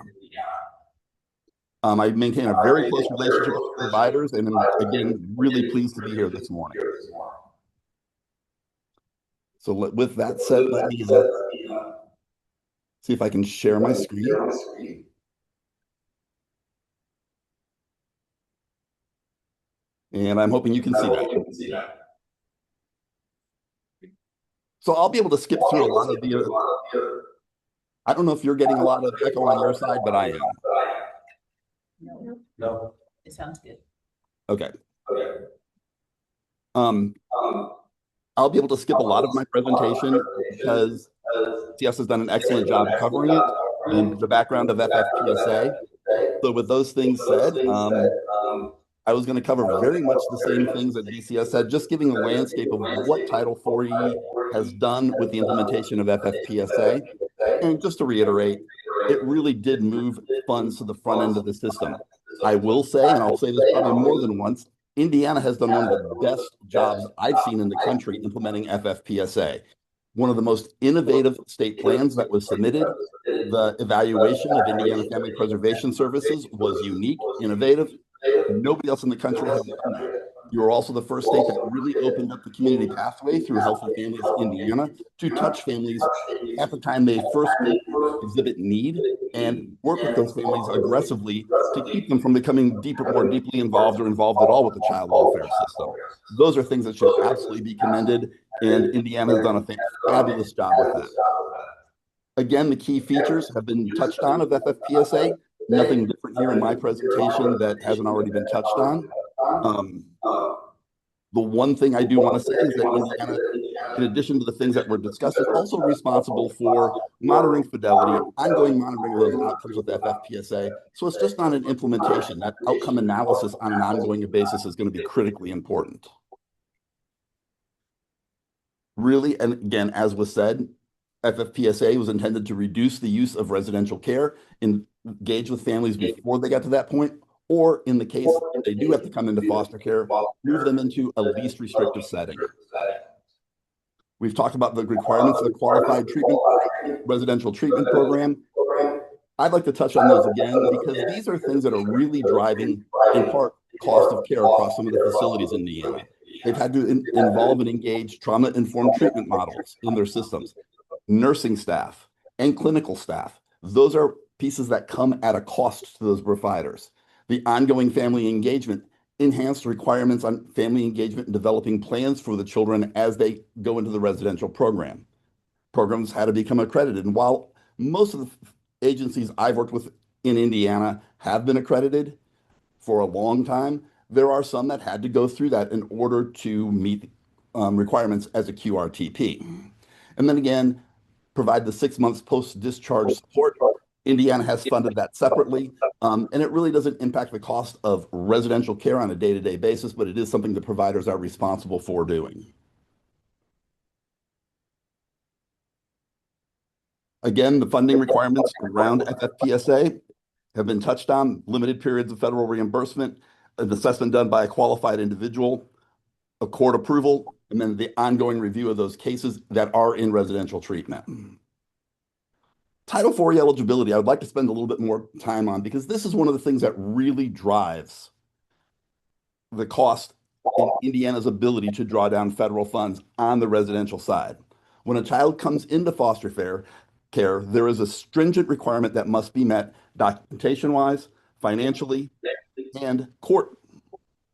I maintain a very close relationship with providers, and I'm, again, really pleased to be here this morning. So with that said, let me see if I can share my screen. And I'm hoping you can see that. So I'll be able to skip through a lot of the, I don't know if you're getting a lot of echo on your side, but I am. No, it sounds good. Okay. I'll be able to skip a lot of my presentation because CS has done an excellent job covering it and the background of FFPSA. So with those things said, I was going to cover very much the same things that DCS said, just giving a landscape of what Title IV has done with the implementation of FFPSA. And just to reiterate, it really did move funds to the front end of the system. I will say, and I'll say this probably more than once, Indiana has done one of the best jobs I've seen in the country implementing FFPSA. One of the most innovative state plans that was submitted. The evaluation of Indiana Family Preservation Services was unique, innovative. Nobody else in the country has done that. You are also the first state that really opened up the community pathway through Healthy Families Indiana to touch families at the time they first exhibit need and work with those families aggressively to keep them from becoming more deeply involved or involved at all with the child welfare system. Those are things that should absolutely be commended, and Indiana has done a fabulous job with that. Again, the key features have been touched on of FFPSA. Nothing different here in my presentation that hasn't already been touched on. The one thing I do want to say is that Indiana, in addition to the things that were discussed, is also responsible for monitoring fidelity, ongoing monitoring of those outcomes with FFPSA. So it's just not an implementation. That outcome analysis on an ongoing basis is going to be critically important. Really, and again, as was said, FFPSA was intended to reduce the use of residential care, engage with families before they got to that point, or in the case they do have to come into foster care, move them into a least restrictive setting. We've talked about the requirements of the qualified treatment, residential treatment program. I'd like to touch on those again because these are things that are really driving, in part, cost of care across some of the facilities in Indiana. They've had to involve and engage trauma-informed treatment models in their systems, nursing staff, and clinical staff. Those are pieces that come at a cost to those providers. The ongoing family engagement, enhanced requirements on family engagement and developing plans for the children as they go into the residential program. Programs had to become accredited. And while most of the agencies I've worked with in Indiana have been accredited for a long time, there are some that had to go through that in order to meet requirements as a QRTP. And then again, provide the 6 months post-discharge support. Indiana has funded that separately, and it really doesn't impact the cost of residential care on a day-to-day basis, but it is something the providers are responsible for doing. Again, the funding requirements around FFPSA have been touched on, limited periods of federal reimbursement, an assessment done by a qualified individual, a court approval, and then the ongoing review of those cases that are in residential treatment. Title IV eligibility, I would like to spend a little bit more time on because this is one of the things that really drives the cost in Indiana's ability to draw down federal funds on the residential side. When a child comes into foster care, there is a stringent requirement that must be met documentation-wise, financially, and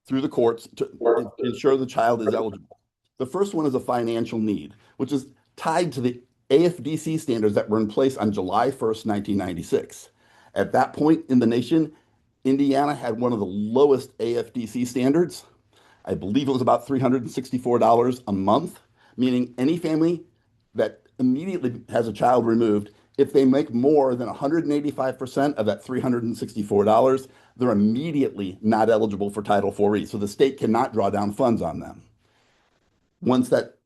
through the courts to ensure the child is eligible. The first one is a financial need, which is tied to the AFDC standards that were in place on July 1st, 1996. At that point in the nation, Indiana had one of the lowest AFDC standards. I believe it was about $364 a month, meaning any family that immediately has a child removed, if they make more than 185% of that $364, they're immediately not eligible for Title IV-E. So the state cannot draw down funds on them.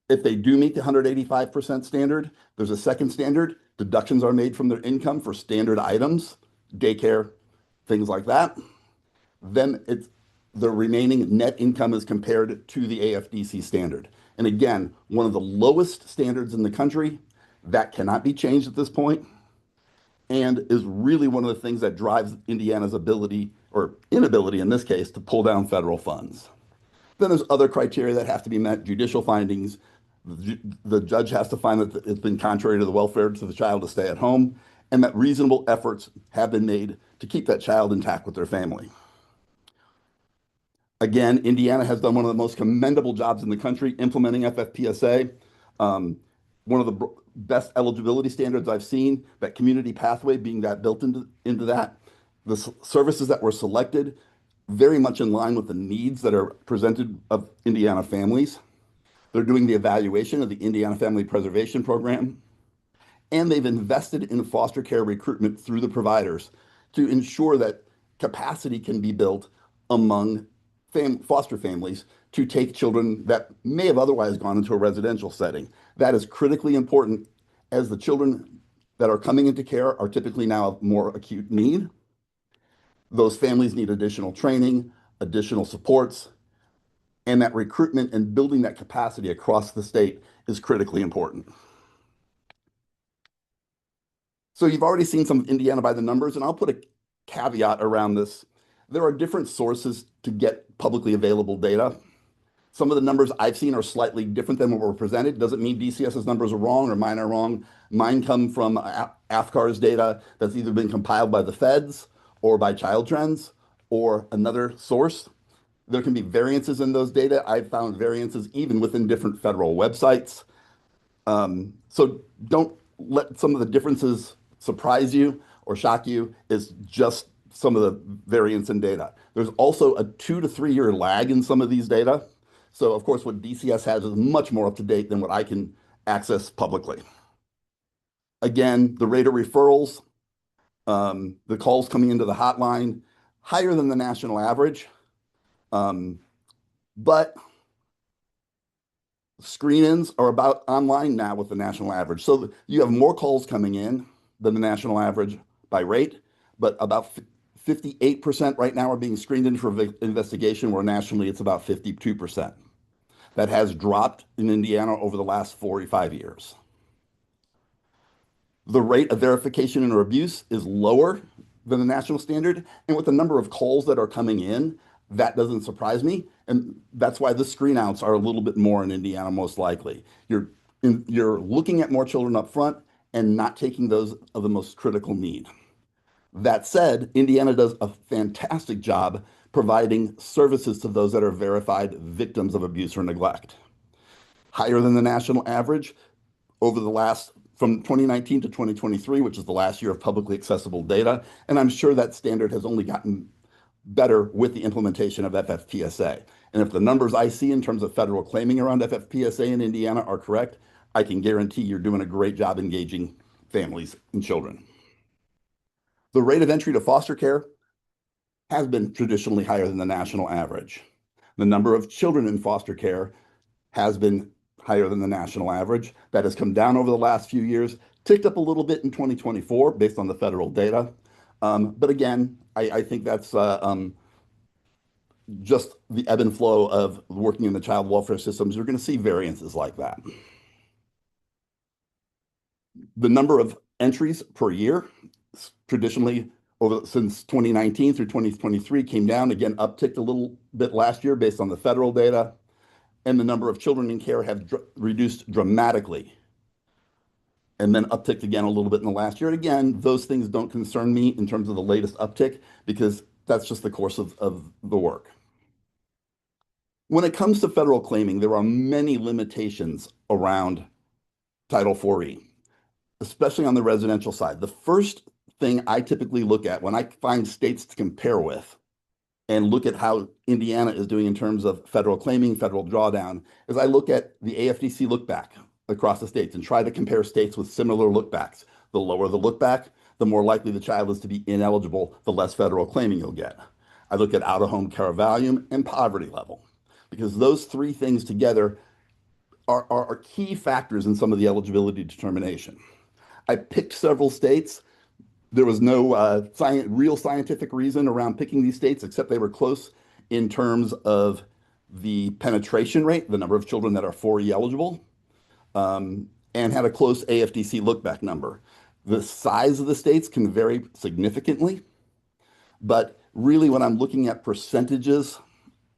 If they do meet the 185% standard, there's a second standard. Deductions are made from their income for standard items, daycare, things like that. Then the remaining net income is compared to the AFDC standard. And again, one of the lowest standards in the country that cannot be changed at this point and is really one of the things that drives Indiana's ability or inability in this case to pull down federal funds. Then there's other criteria that have to be met, judicial findings. The judge has to find that it's been contrary to the welfare to the child to stay at home and that reasonable efforts have been made to keep that child intact with their family. Again, Indiana has done one of the most commendable jobs in the country implementing FFPSA. One of the best eligibility standards I've seen, that community pathway being that built into that. The services that were selected, very much in line with the needs that are presented of Indiana families. They're doing the evaluation of the Indiana Family Preservation Program, and they've invested in foster care recruitment through the providers to ensure that capacity can be built among foster families to take children that may have otherwise gone into a residential setting. That is critically important as the children that are coming into care are typically now of more acute need. Those families need additional training, additional supports, and that recruitment and building that capacity across the state is critically important. So you've already seen some of Indiana by the numbers, and I'll put a caveat around this. There are different sources to get publicly available data. Some of the numbers I've seen are slightly different than what were presented. Doesn't mean DCS's numbers are wrong or mine are wrong. Mine come from AFCAR's data that's either been compiled by the feds or by Child Trends or another source. There can be variances in those data. I've found variances even within different federal websites. So don't let some of the differences surprise you or shock you. It's just some of the variance in data. There's also a 2 to 3 year lag in some of these data. So of course, what DCS has is much more up to date than what I can access publicly. Again, the rate of referrals, the calls coming into the hotline, higher than the national average. But screen-ins are about online now with the national average. So you have more calls coming in than the national average by rate, but about 58% right now are being screened in for investigation, where nationally it's about 52%. That has dropped in Indiana over the last 45 years. The rate of verification or abuse is lower than the national standard. And with the number of calls that are coming in, that doesn't surprise me. And that's why the screen outs are a little bit more in Indiana, most likely. You're looking at more children up front and not taking those of the most critical need. That said, Indiana does a fantastic job providing services to those that are verified victims of abuse or neglect. Higher than the national average over the last, from 2019 to 2023, which is the last year of publicly accessible data. And I'm sure that standard has only gotten better with the implementation of FFPSA. And if the numbers I see in terms of federal claiming around FFPSA in Indiana are correct, I can guarantee you're doing a great job engaging families and children. The rate of entry to foster care has been traditionally higher than the national average. The number of children in foster care has been higher than the national average. That has come down over the last few years, ticked up a little bit in 2024 based on the federal data. But again, I think that's just the ebb and flow of working in the child welfare systems. You're going to see variances like that. The number of entries per year, traditionally since 2019 through 2023, came down. Again, upticked a little bit last year based on the federal data. And the number of children in care have reduced dramatically, and then upticked again a little bit in the last year. And again, those things don't concern me in terms of the latest uptick, because that's just the course of the work. When it comes to federal claiming, there are many limitations around Title IV-E, especially on the residential side. The first thing I typically look at when I find states to compare with and look at how Indiana is doing in terms of federal claiming, federal drawdown, is I look at the AFDC look back across the states and try to compare states with similar look backs. The lower the look back, the more likely the child is to be ineligible, the less federal claiming you'll get. I look at out-of-home care volume and poverty level, because those three things together are key factors in some of the eligibility determination. I picked several states. There was no real scientific reason around picking these states, except they were close in terms of the penetration rate, the number of children that are 4E eligible, and had a close AFDC look-back number. The size of the states can vary significantly, but really when I'm looking at percentages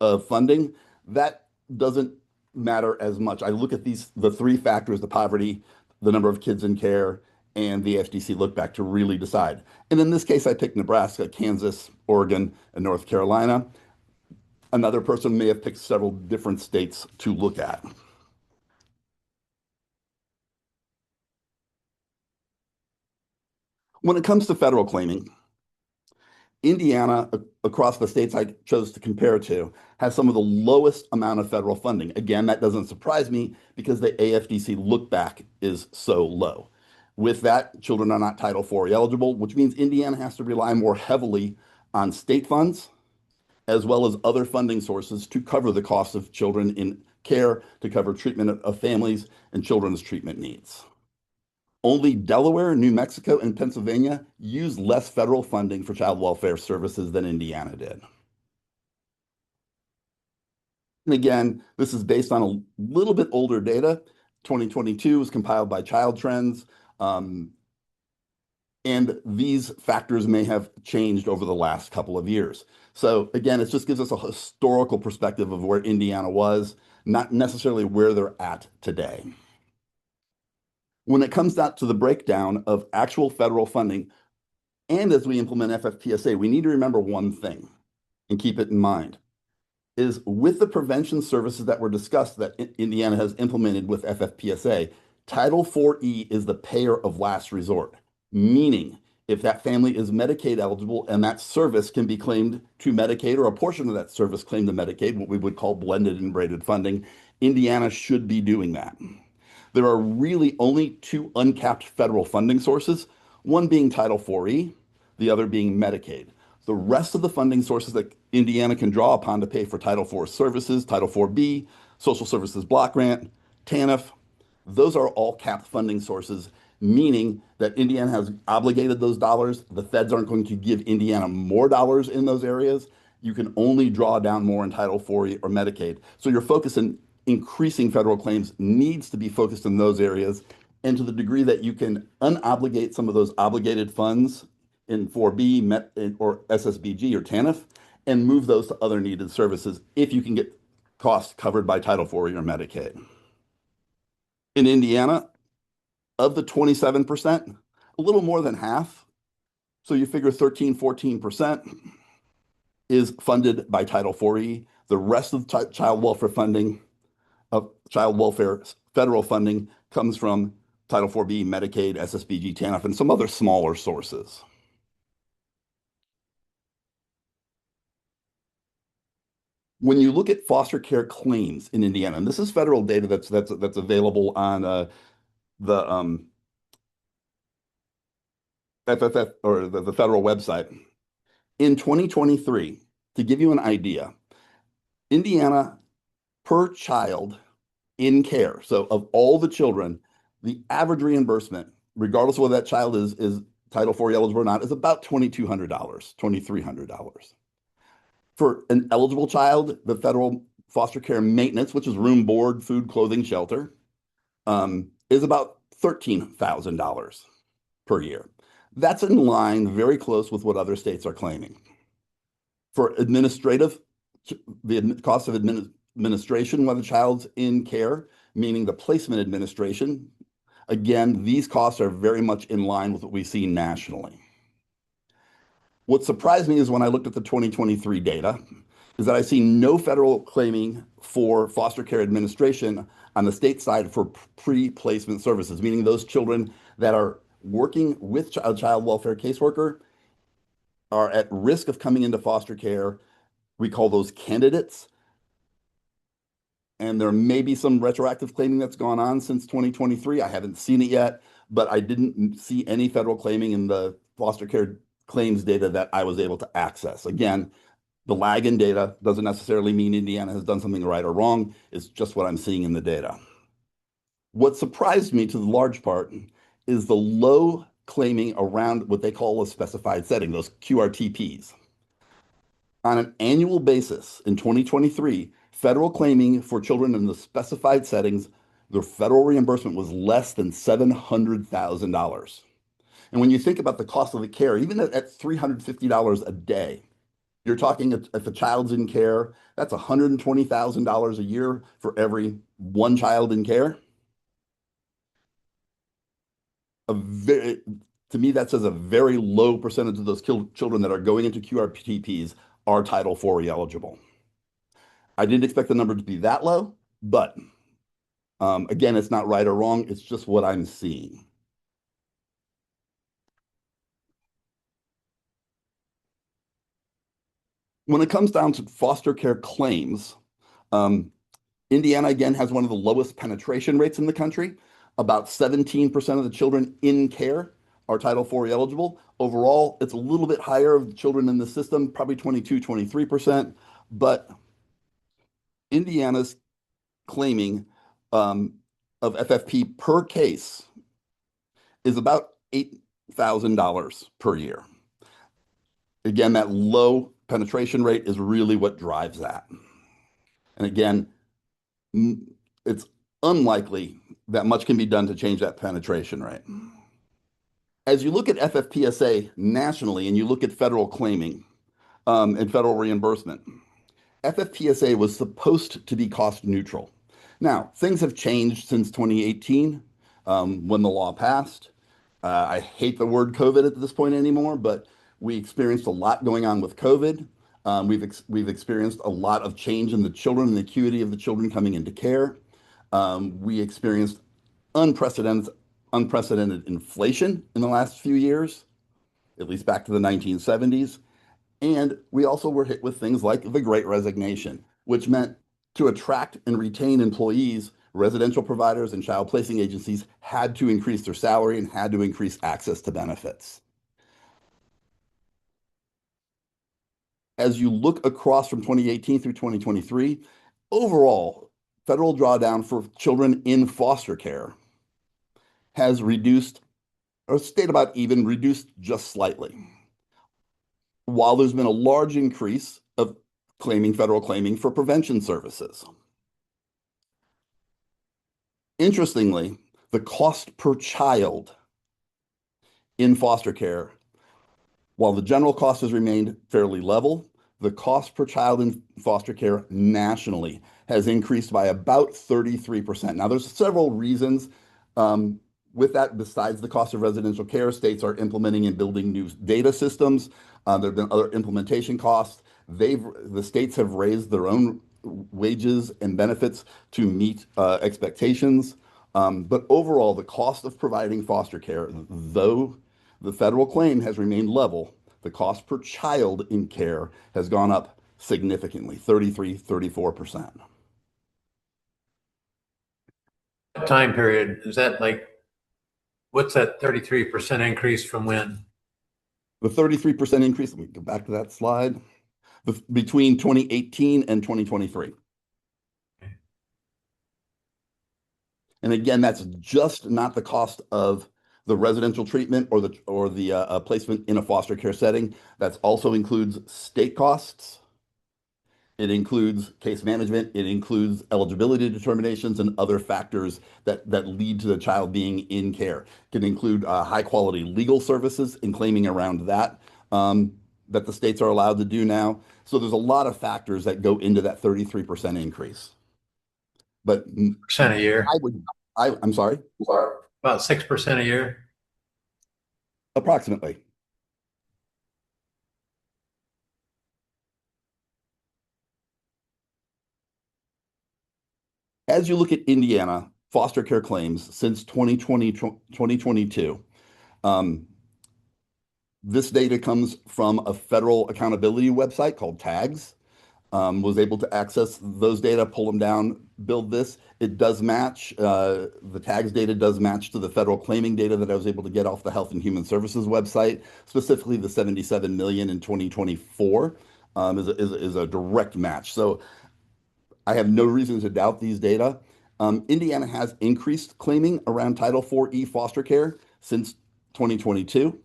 of funding, that doesn't matter as much. I look at the three factors: the poverty, the number of kids in care, and the FDC look back to really decide. And in this case, I picked Nebraska, Kansas, Oregon, and North Carolina. Another person may have picked several different states to look at. When it comes to federal claiming, Indiana, across the states I chose to compare to, has some of the lowest amount of federal funding. Again, that doesn't surprise me because the AFDC look back is so low. With that, children are not Title IV eligible, which means Indiana has to rely more heavily on state funds as well as other funding sources to cover the cost of children in care, to cover treatment of families and children's treatment needs. Only Delaware, New Mexico, and Pennsylvania use less federal funding for child welfare services than Indiana did. And again, this is based on a little bit older data. 2022 was compiled by Child Trends. And these factors may have changed over the last couple of years. So again, it just gives us a historical perspective of where Indiana was, not necessarily where they're at today. When it comes down to the breakdown of actual federal funding, and as we implement FFPSA, we need to remember one thing and keep it in mind, is with the prevention services that were discussed that Indiana has implemented with FFPSA, Title IV-E is the payer of last resort, meaning if that family is Medicaid eligible and that service can be claimed to Medicaid or a portion of that service claimed to Medicaid, what we would call blended and braided funding, Indiana should be doing that. There are really only two uncapped federal funding sources, one being Title IV-E, the other being Medicaid. The rest of the funding sources that Indiana can draw upon to pay for Title IV services, Title IV-B, Social Services Block Grant, TANF, those are all capped funding sources, meaning that Indiana has obligated those dollars. The feds aren't going to give Indiana more dollars in those areas. You can only draw down more in Title IV or Medicaid. So your focus in increasing federal claims needs to be focused in those areas. And to the degree that you can unobligate some of those obligated funds in 4B or SSBG or TANF and move those to other needed services if you can get costs covered by Title IV or Medicaid. In Indiana, of the 27%, a little more than half, so you figure 13-14% is funded by Title IV-E. The rest of the child welfare funding, child welfare federal funding comes from Title IV-B, Medicaid, SSBG, TANF, and some other smaller sources. When you look at foster care claims in Indiana, and this is federal data that's available on the FFF or the federal website. In 2023, to give you an idea, Indiana per child in care, so of all the children, the average reimbursement, regardless of whether that child is Title IV eligible or not, is about $2,200, $2,300. For an eligible child, the federal foster care maintenance, which is room, board, food, clothing, shelter, is about $13,000 per year. That's in line, very close with what other states are claiming. For administrative, the cost of administration when the child's in care, meaning the placement administration, again, these costs are very much in line with what we see nationally. What surprised me is when I looked at the 2023 data, is that I see no federal claiming for foster care administration on the state side for pre-placement services, meaning those children that are working with a child welfare caseworker are at risk of coming into foster care. We call those candidates. And there may be some retroactive claiming that's gone on since 2023. I haven't seen it yet, but I didn't see any federal claiming in the foster care claims data that I was able to access. Again, the lag in data doesn't necessarily mean Indiana has done something right or wrong. It's just what I'm seeing in the data. What surprised me to the large part is the low claiming around what they call a specified setting, those QRTPs. On an annual basis in 2023, federal claiming for children in the specified settings, the federal reimbursement was less than $700,000. And when you think about the cost of the care, even at $350 a day, you're talking if a child's in care, that's $120,000 a year for every one child in care. To me, that says a very low percentage of those children that are going into QRTPs are Title IV eligible. I didn't expect the number to be that low, but again, it's not right or wrong. It's just what I'm seeing. When it comes down to foster care claims, Indiana, again, has one of the lowest penetration rates in the country. About 17% of the children in care are Title IV eligible. Overall, it's a little bit higher of the children in the system, probably 22, 23%. But Indiana's claiming of FFP per case is about $8,000 per year. Again, that low penetration rate is really what drives that. And again, it's unlikely that much can be done to change that penetration rate. As you look at FFPSA nationally and you look at federal claiming, and federal reimbursement. FFPSA was supposed to be cost neutral. Now, things have changed since 2018 when the law passed. I hate the word COVID at this point anymore, but we experienced a lot going on with COVID. We've experienced a lot of change in the children and the acuity of the children coming into care. We experienced unprecedented inflation in the last few years, at least back to the 1970s. And we also were hit with things like the Great Resignation, which meant to attract and retain employees, residential providers and child placing agencies had to increase their salary and had to increase access to benefits. As you look across from 2018 through 2023, overall, federal drawdown for children in foster care has reduced, or stayed about even, reduced just slightly. While there's been a large increase of federal claiming for prevention services. Interestingly, the cost per child in foster care, while the general cost has remained fairly level, the cost per child in foster care nationally has increased by about 33%. Now, there's several reasons with that. Besides the cost of residential care, states are implementing and building new data systems. There have been other implementation costs. The states have raised their own wages and benefits to meet expectations. But overall, the cost of providing foster care, though the federal claim has remained level, the cost per child in care has gone up significantly, 34%. Time period, is that like, what's that 33% increase from when? The 33% increase, let me go back to that slide, between 2018 and 2023. And again, that's just not the cost of the residential treatment or the placement in a foster care setting. That also includes state costs. It includes case management. It includes eligibility determinations and other factors that lead to the child being in care. It can include high quality legal services and claiming around that that the states are allowed to do now. So there's a lot of factors that go into that 33% increase. But percent a year? I'm sorry? About 6% a year? Approximately. As you look at Indiana foster care claims since 2022, this data comes from a federal accountability website called TAGS. Was able to access those data, pull them down, build this. It does match, the TAGS data does match to the federal claiming data that I was able to get off the Health and Human Services website, specifically the 77 million in 2024 is a direct match. So I have no reason to doubt these data. Indiana has increased claiming around Title IV-E foster care since 2022.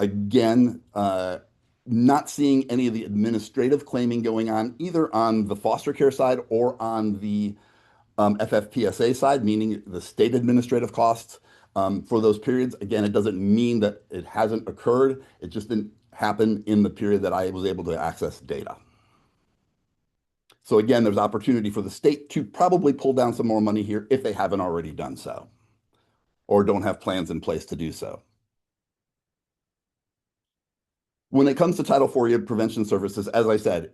Again, not seeing any of the administrative claiming going on either on the foster care side or on the FFPSA side, meaning the state administrative costs for those periods. Again, it doesn't mean that it hasn't occurred. It just didn't happen in the period that I was able to access data. So again, there's opportunity for the state to probably pull down some more money here if they haven't already done so or don't have plans in place to do so. When it comes to Title IV prevention services, as I said,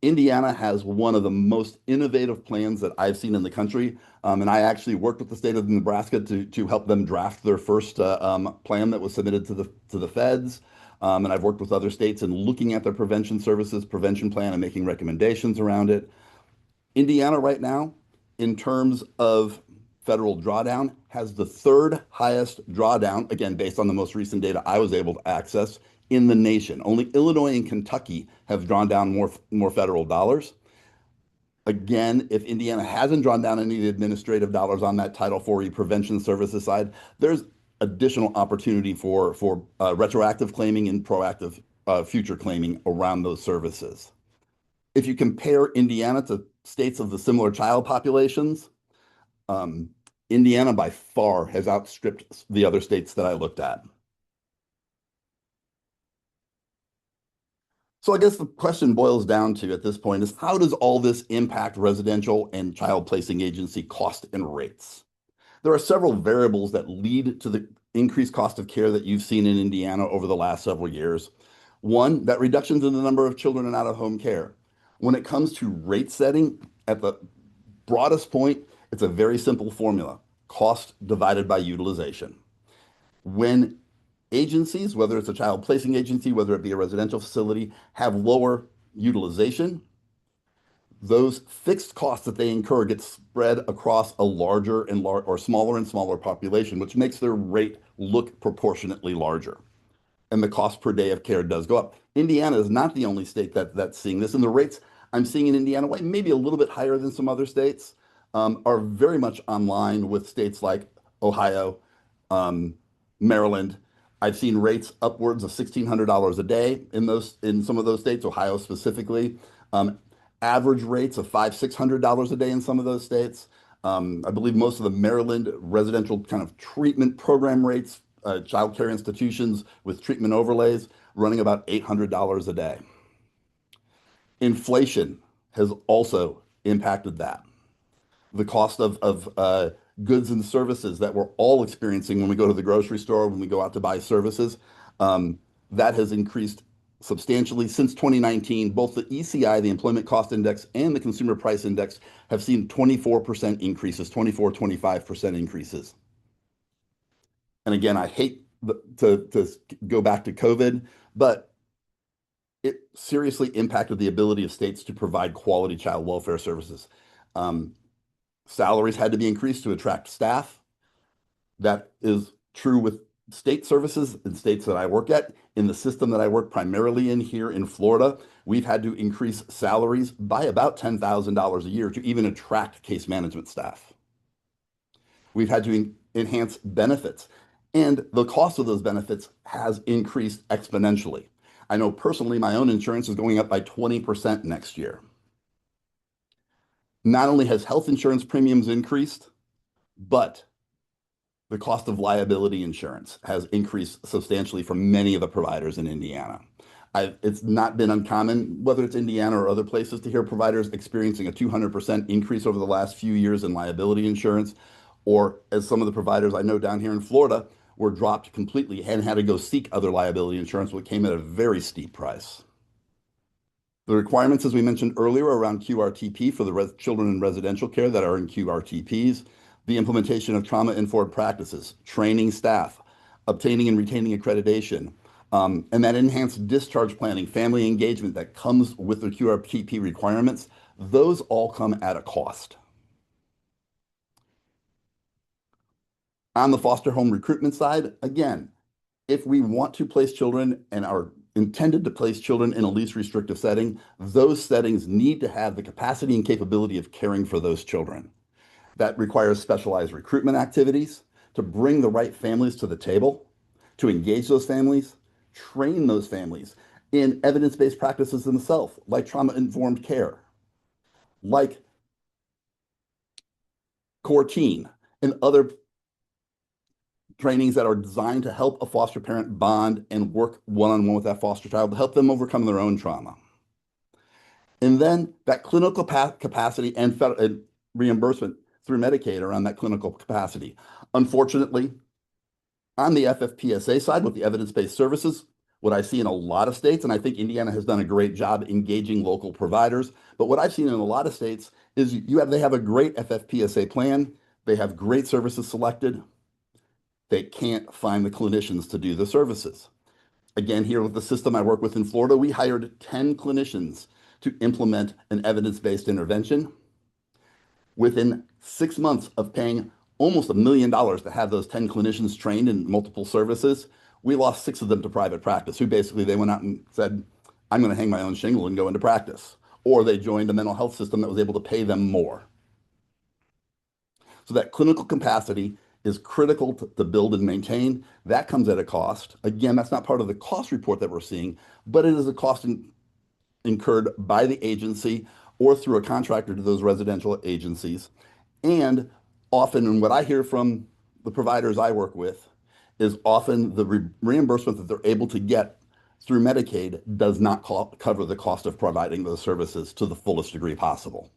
Indiana has one of the most innovative plans that I've seen in the country. And I actually worked with the state of Nebraska to help them draft their first plan that was submitted to the feds. And I've worked with other states in looking at their prevention services, prevention plan, and making recommendations around it. Indiana right now, in terms of federal drawdown, has the third highest drawdown, again, based on the most recent data I was able to access, in the nation. Only Illinois and Kentucky have drawn down more federal dollars. Again, if Indiana hasn't drawn down any administrative dollars on that Title IV-E prevention services side, there's additional opportunity for retroactive claiming and proactive future claiming around those services. If you compare Indiana to states of the similar child populations, Indiana by far has outstripped the other states that I looked at. So I guess the question boils down to at this point is how does all this impact residential and child placing agency cost and rates? There are several variables that lead to the increased cost of care that you've seen in Indiana over the last several years. One, that reductions in the number of children in out-of-home care. When it comes to rate setting, at the broadest point, it's a very simple formula: cost divided by utilization. When agencies, whether it's a child placing agency, whether it be a residential facility, have lower utilization, those fixed costs that they incur get spread across a larger and or smaller and smaller population, which makes their rate look proportionately larger. And the cost per day of care does go up. Indiana is not the only state that's seeing this, and the rates I'm seeing in Indiana, maybe a little bit higher than some other states, are very much online with states like Ohio, Maryland. I've seen rates upwards of $1,600 a day in some of those states, Ohio specifically. Average rates of $500-600 a day in some of those states. I believe most of the Maryland residential kind of treatment program rates, child care institutions with treatment overlays, running about $800 a day. Inflation has also impacted that. The cost of goods and services that we're all experiencing when we go to the grocery store, when we go out to buy services, that has increased substantially since 2019. Both the ECI, the Employment Cost Index, and the Consumer Price Index have seen 24% increases, 25% increases. And again, I hate to go back to COVID, but it seriously impacted the ability of states to provide quality child welfare services. Salaries had to be increased to attract staff. That is true with state services in states that I work at. In the system that I work primarily in here in Florida, we've had to increase salaries by about $10,000 a year to even attract case management staff. We've had to enhance benefits, and the cost of those benefits has increased exponentially. I know personally my own insurance is going up by 20% next year. Not only has health insurance premiums increased, but the cost of liability insurance has increased substantially for many of the providers in Indiana. It's not been uncommon, whether it's Indiana or other places, to hear providers experiencing a 200% increase over the last few years in liability insurance, or as some of the providers I know down here in Florida were dropped completely and had to go seek other liability insurance, which came at a very steep price. The requirements, as we mentioned earlier, around QRTP for the children in residential care that are in QRTPs, the implementation of trauma-informed practices, training staff, obtaining and retaining accreditation, and that enhanced discharge planning, family engagement that comes with the QRTP requirements, those all come at a cost. On the foster home recruitment side, again, if we want to place children and are intended to place children in a least restrictive setting, those settings need to have the capacity and capability of caring for those children. That requires specialized recruitment activities to bring the right families to the table, to engage those families, train those families in evidence-based practices themselves, like trauma-informed care, like Core Teen, and other trainings that are designed to help a foster parent bond and work one-on-one with that foster child to help them overcome their own trauma. And then that clinical capacity and reimbursement through Medicaid around that clinical capacity. Unfortunately, on the FFPSA side with the evidence-based services, what I see in a lot of states, and I think Indiana has done a great job engaging local providers, but what I've seen in a lot of states is they have a great FFPSA plan, they have great services selected, they can't find the clinicians to do the services. Again, here with the system I work with in Florida, we hired 10 clinicians to implement an evidence-based intervention. Within 6 months of paying almost $1 million to have those 10 clinicians trained in multiple services, we lost 6 of them to private practice, who basically they went out and said, I'm going to hang my own shingle and go into practice. Or they joined a mental health system that was able to pay them more. So that clinical capacity is critical to build and maintain. That comes at a cost. Again, that's not part of the cost report that we're seeing, but it is a cost incurred by the agency or through a contractor to those residential agencies. And often, and what I hear from the providers I work with, is often the reimbursement that they're able to get through Medicaid does not cover the cost of providing those services to the fullest degree possible.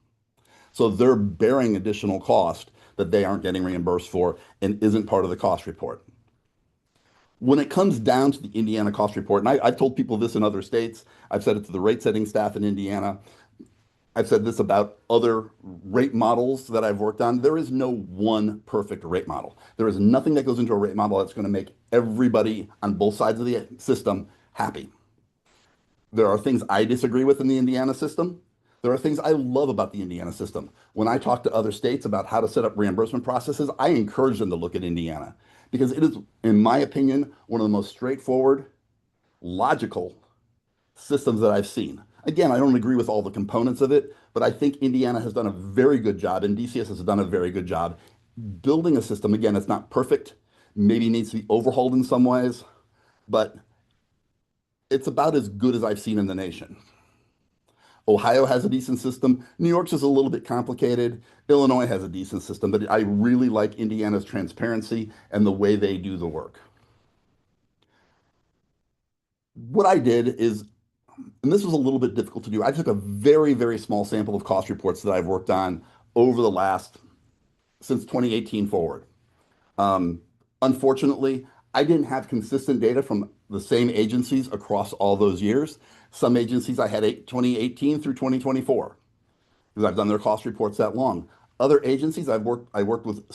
So they're bearing additional cost that they aren't getting reimbursed for and isn't part of the cost report. When it comes down to the Indiana cost report, and I've told people this in other states, I've said it to the rate setting staff in Indiana, I've said this about other rate models that I've worked on. There is no one perfect rate model. There is nothing that goes into a rate model that's going to make everybody on both sides of the system happy. There are things I disagree with in the Indiana system. There are things I love about the Indiana system. When I talk to other states about how to set up reimbursement processes, I encourage them to look at Indiana because it is, in my opinion, one of the most straightforward, logical systems that I've seen. Again, I don't agree with all the components of it, but I think Indiana has done a very good job and DCS has done a very good job building a system. Again, it's not perfect, maybe needs to be overhauled in some ways, but it's about as good as I've seen in the nation. Ohio has a decent system. New York's is a little bit complicated. Illinois has a decent system, but I really like Indiana's transparency and the way they do the work. What I did is, and this was a little bit difficult to do, I took a very, very small sample of cost reports that I've worked on over the last, since 2018 forward. Unfortunately, I didn't have consistent data from the same agencies across all those years. Some agencies I had 2018 through 2024 because I've done their cost reports that long. Other agencies I worked with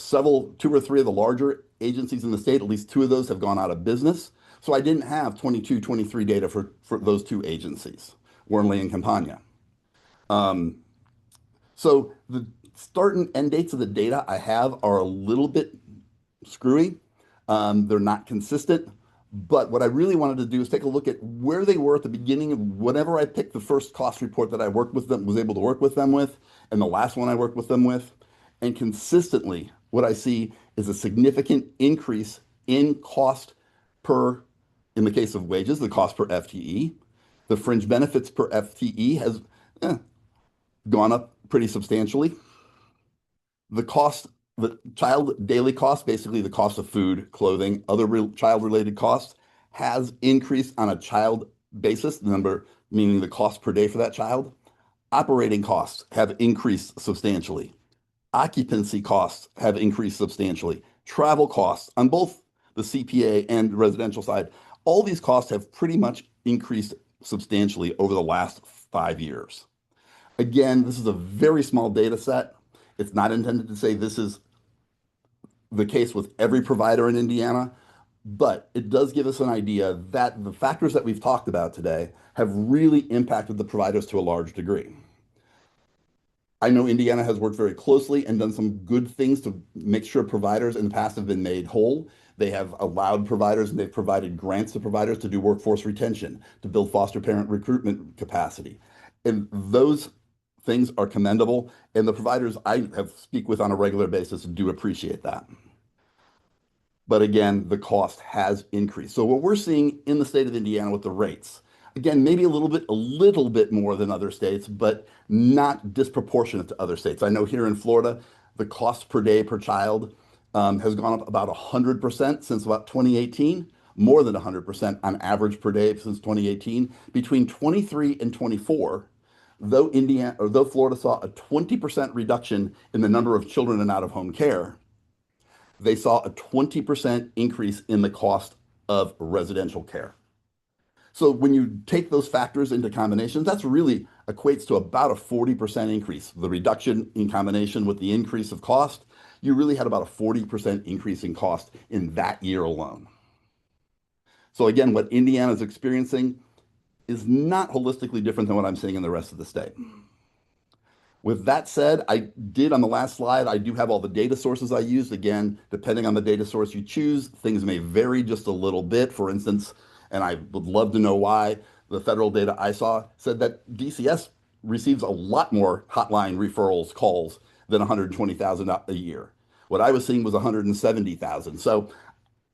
two or three of the larger agencies in the state. At least two of those have gone out of business. So I didn't have 22, 23 data for those two agencies, Warnley and Campania. So the start and end dates of the data I have are a little bit screwy. They're not consistent. But what I really wanted to do is take a look at where they were at the beginning of whenever I picked the first cost report that I worked with them, was able to work with them with, and the last one I worked with them with. And consistently, what I see is a significant increase in cost per, in the case of wages, the cost per FTE. The fringe benefits per FTE has gone up pretty substantially. The cost, the child daily cost, basically the cost of food, clothing, other child-related costs, has increased on a child basis, the number meaning the cost per day for that child. Operating costs have increased substantially. Occupancy costs have increased substantially. Travel costs on both the CPA and residential side, all these costs have pretty much increased substantially over the last 5 years. Again, this is a very small data set. It's not intended to say this is the case with every provider in Indiana, but it does give us an idea that the factors that we've talked about today have really impacted the providers to a large degree. I know Indiana has worked very closely and done some good things to make sure providers in the past have been made whole. They have allowed providers and they've provided grants to providers to do workforce retention, to build foster parent recruitment capacity. And those things are commendable. And the providers I have speak with on a regular basis do appreciate that. But again, the cost has increased. So what we're seeing in the state of Indiana with the rates, again, maybe a little bit more than other states, but not disproportionate to other states. I know here in Florida, the cost per day per child has gone up about 100% since about 2018, more than 100% on average per day since 2018. Between 23 and 24, though Florida saw a 20% reduction in the number of children in out-of-home care, they saw a 20% increase in the cost of residential care. So when you take those factors into combination, that's really equates to about a 40% increase. The reduction in combination with the increase of cost, you really had about a 40% increase in cost in that year alone. So again, what Indiana is experiencing is not holistically different than what I'm seeing in the rest of the state. With that said, I did on the last slide, I do have all the data sources I used. Again, depending on the data source you choose, things may vary just a little bit. For instance, and I would love to know why, the federal data I saw said that DCS receives a lot more hotline referrals calls than 120,000 a year. What I was seeing was 170,000. So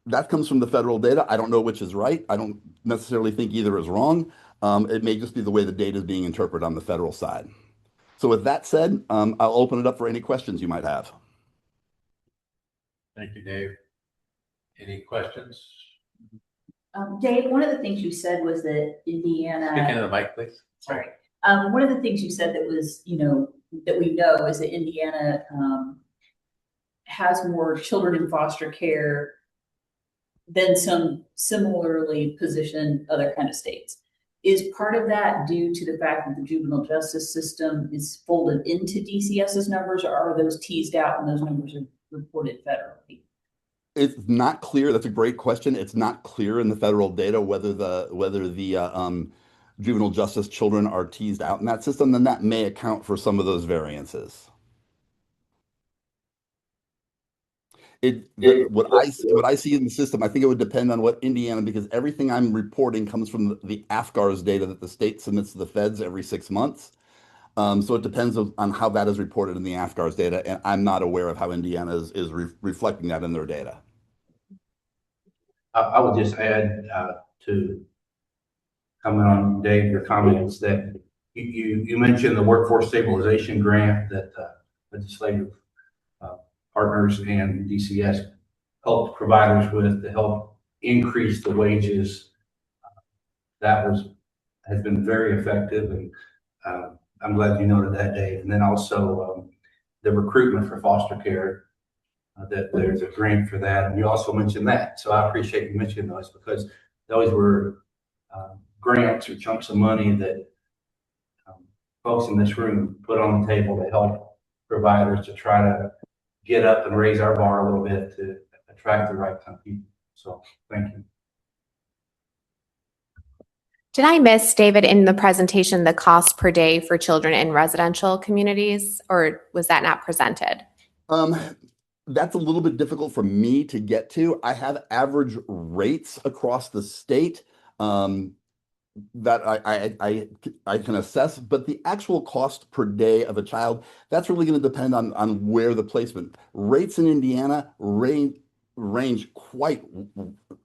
that comes from the federal data. I don't know which is right. I don't necessarily think either is wrong. It may just be the way the data is being interpreted on the federal side. So with that said, I'll open it up for any questions you might have. Thank you, Dave. Any questions? Dave, one of the things you said was that Speaking Indiana, of the mic, please. sorry, one of the things you said that was, that we know is that Indiana has more children in foster care than some similarly positioned other kind of states. Is part of that due to the fact that the juvenile justice system is folded into DCS's numbers, or are those teased out and those numbers are reported federally? It's not clear. That's a great question. It's not clear in the federal data whether the juvenile justice children are teased out in that system. Then that may account for some of those variances. What I see in the system, I think it would depend on what Indiana, because everything I'm reporting comes from the AFGARS data that the state submits to the feds every 6 months. So it depends on how that is reported in the AFGARS data, and I'm not aware of how Indiana is reflecting that in their data. I would just add to comment on Dave, your comments that you mentioned the workforce stabilization grant that legislative partners and DCS helped providers with to help increase the wages. That has been very effective, and I'm glad you noted that, Dave. And then also the recruitment for foster care, that there's a grant for that, and you also mentioned that. So I appreciate you mentioning those, because those were grants or chunks of money that folks in this room put on the table to help providers to try to get up and raise our bar a little bit to attract the right kind of people. So thank you. Did I miss, David, in the presentation, the cost per day for children in residential communities, or was that not presented? That's a little bit difficult for me to get to. I have average rates across the state that I can assess, but the actual cost per day of a child, that's really going to depend on where the placement. Rates in Indiana range quite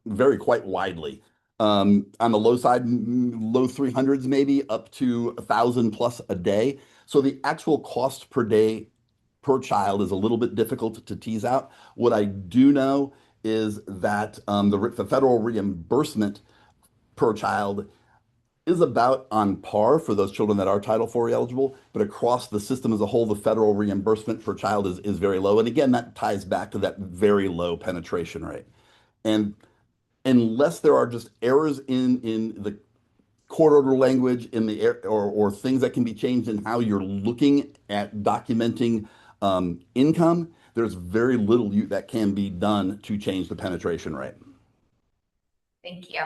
widely. On the low side, low 300s maybe, up to 1,000 plus a day. So the actual cost per day per child is a little bit difficult to tease out. What I do know is that the federal reimbursement per child is about on par for those children that are Title IV eligible, but across the system as a whole, the federal reimbursement per child is very low. And again, that ties back to that very low penetration rate. And unless there are just errors in the court order language or things that can be changed in how you're looking at documenting income, there's very little that can be done to change the penetration rate. Thank you.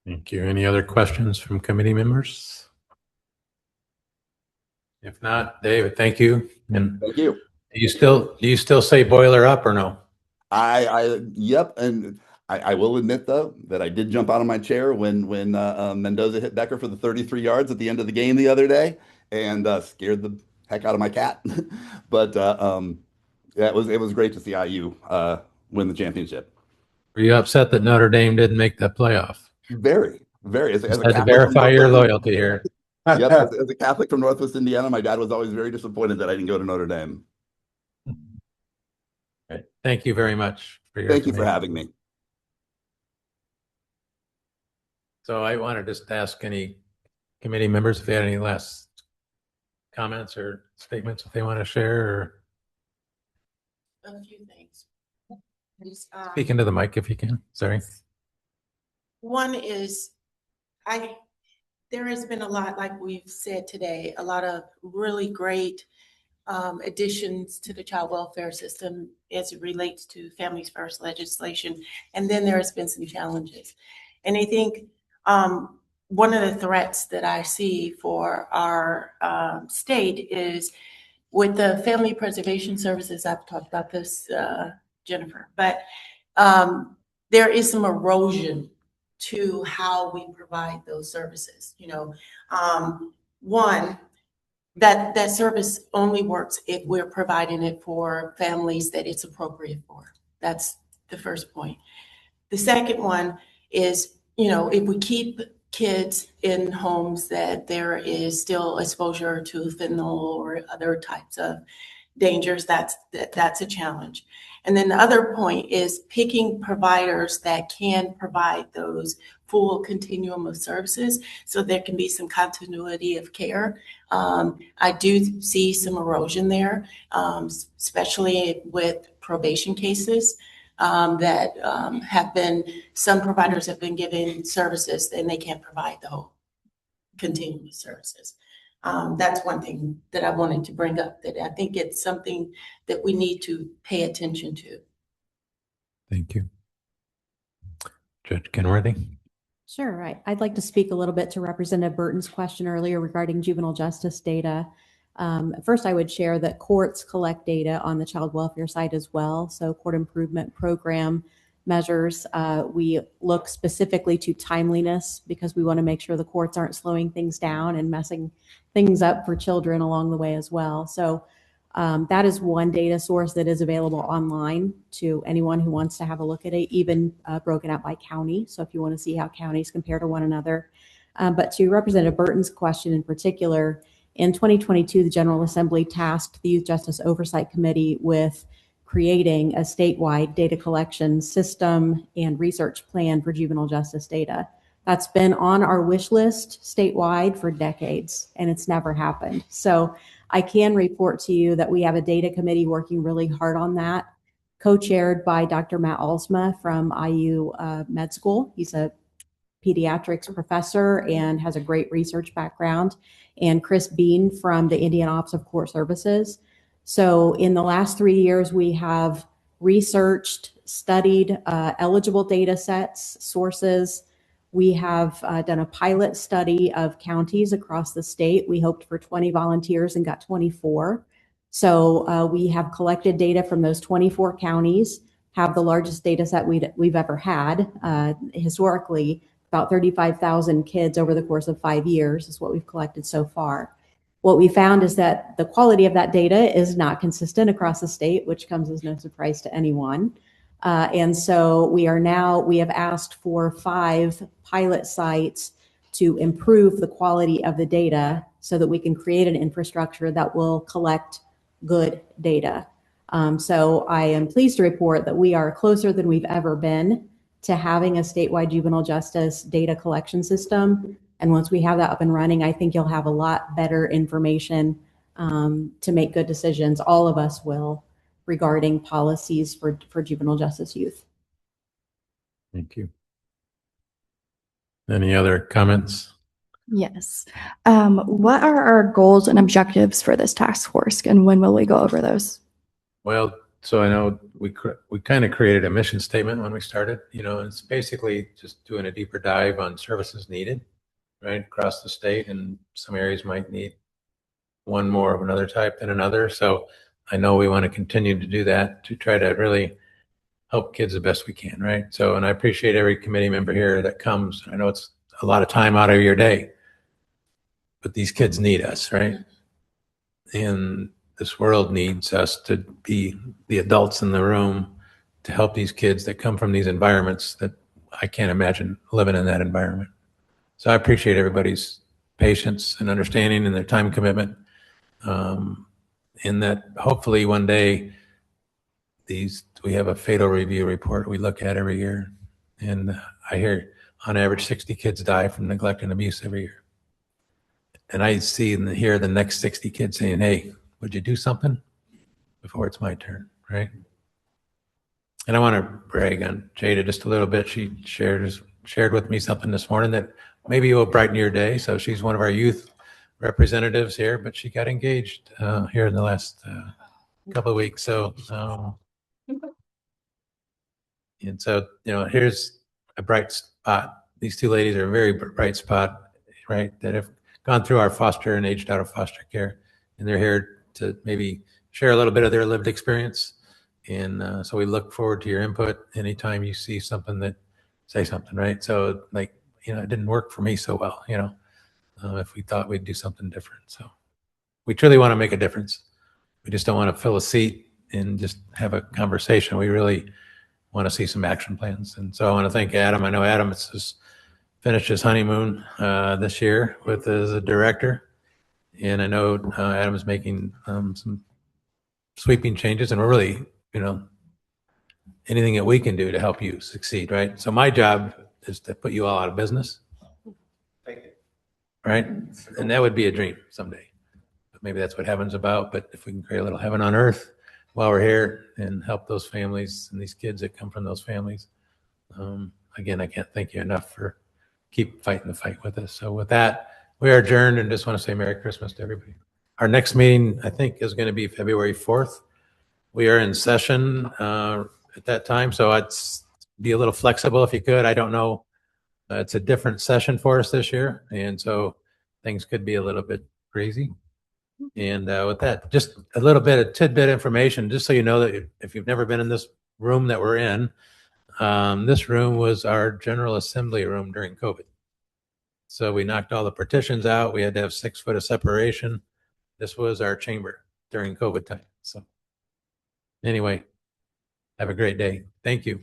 Thank you. Any other questions from committee members? If not, David, thank you. And thank you. Do you still say boiler up or no? Yep. And I will admit though that I did jump out of my chair when Mendoza hit Becker for the 33 yards at the end of the game the other day, and scared the heck out of my cat. But yeah, it was great to see IU win the championship. Were you upset that Notre Dame didn't make the playoff? Very. As had to verify your loyalty here. Yep. As a Catholic from Northwest Indiana, my dad was always very disappointed that I didn't go to Notre Dame. Right. Thank you very much for your Thank you for having me. So I want to just ask any committee members if they had any last comments or statements if they want to share, or A few things. speak into the mic if you can. Sorry. One is, there has been a lot, like we've said today, a lot of really great additions to the child welfare system as it relates to Families First legislation. And then there has been some challenges. And I think one of the threats that I see for our state is with the Family Preservation Services. I've talked about this, Jennifer, but there is some erosion to how we provide those services. One, that service only works if we're providing it for families that it's appropriate for. That's the first point. The second one is, if we keep kids in homes that there is still exposure to fentanyl or other types of dangers, that's a challenge. And then the other point is picking providers that can provide those full continuum of services so there can be some continuity of care. I do see some erosion there, especially with probation cases that some providers have been given services and they can't provide the whole continuum of services. That's one thing that I wanted to bring up, that I think it's something that we need to pay attention to. Thank you. Judge Kenworthy? Sure. I'd like to speak a little bit to Representative Burton's question earlier regarding juvenile justice data. First, I would share that courts collect data on the child welfare side as well. So court improvement program measures, we look specifically to timeliness because we want to make sure the courts aren't slowing things down and messing things up for children along the way as well. So that is one data source that is available online to anyone who wants to have a look at it, even broken out by county. So if you want to see how counties compare to one another. But to Representative Burton's question in particular, in 2022, the General Assembly tasked the Youth Justice Oversight Committee with creating a statewide data collection system and research plan for juvenile justice data. That's been on our wish list statewide for decades, and it's never happened. So I can report to you that we have a data committee working really hard on that, co-chaired by Dr. Matt Alsma from IU Med School. He's a pediatrics professor and has a great research background, and Chris Bean from the Indiana Office of Court Services. So in the last 3 years, we have researched, studied eligible data sets, sources. We have done a pilot study of counties across the state. We hoped for 20 volunteers and got 24. So we have collected data from those 24 counties, have the largest data set we've ever had. Historically, about 35,000 kids over the course of 5 years is what we've collected so far. What we found is that the quality of that data is not consistent across the state, which comes as no surprise to anyone. And so we have asked for 5 pilot sites to improve the quality of the data so that we can create an infrastructure that will collect good data. So I am pleased to report that we are closer than we've ever been to having a statewide juvenile justice data collection system. And once we have that up and running, I think you'll have a lot better information to make good decisions. All of us will, regarding policies for juvenile justice youth. Thank you. Any other comments? Yes. What are our goals and objectives for this task force, and when will we go over those? Well, so I know we kind of created a mission statement when we started, and it's basically just doing a deeper dive on services needed, right, across the state, and some areas might need one more of another type than another. So I know we want to continue to do that to try to really help kids the best we can, right? So, and I appreciate every committee member here that comes. I know it's a lot of time out of your day, but these kids need us, right? And this world needs us to be the adults in the room to help these kids that come from these environments that I can't imagine living in that environment. So I appreciate everybody's patience and understanding and their time commitment. And that hopefully one day we have a fatal review report we look at every year. And I hear on average 60 kids die from neglect and abuse every year. And I see and hear the next 60 kids saying, hey, would you do something before it's my turn, right? And I want to brag on Jada just a little bit. She shared with me something this morning that maybe will brighten your day. So she's one of our youth representatives here, but she got engaged here in the last couple of weeks. So, and so, here's a bright spot. These two ladies are a very bright spot, right, that have gone through our foster and aged out of foster care. And they're here to maybe share a little bit of their lived experience. And so we look forward to your input anytime you see something that say something, right? So like, it didn't work for me so well, if we thought we'd do something different. So we truly want to make a difference. We just don't want to fill a seat and just have a conversation. We really want to see some action plans. And so I want to thank Adam. I know Adam has finished his honeymoon this year as a director. And I know Adam is making some sweeping changes, and we're really, anything that we can do to help you succeed, right? So my job is to put you all out of business. Right? And that would be a dream someday. But maybe that's what heaven's about. But if we can create a little heaven on earth while we're here and help those families and these kids that come from those families, again, I can't thank you enough for keep fighting the fight with us. So with that, we are adjourned and just want to say Merry Christmas to everybody. Our next meeting, I think, is going to be February 4th. We are in session at that time, so I'd be a little flexible if you could. I don't know. It's a different session for us this year, and so things could be a little bit crazy. And with that, just a little bit of tidbit information, just so you know that if you've never been in this room that we're in, this room was our General Assembly room during COVID. So we knocked all the partitions out. We had to have 6 foot of separation. This was our chamber during COVID time. So anyway, have a great day. Thank you.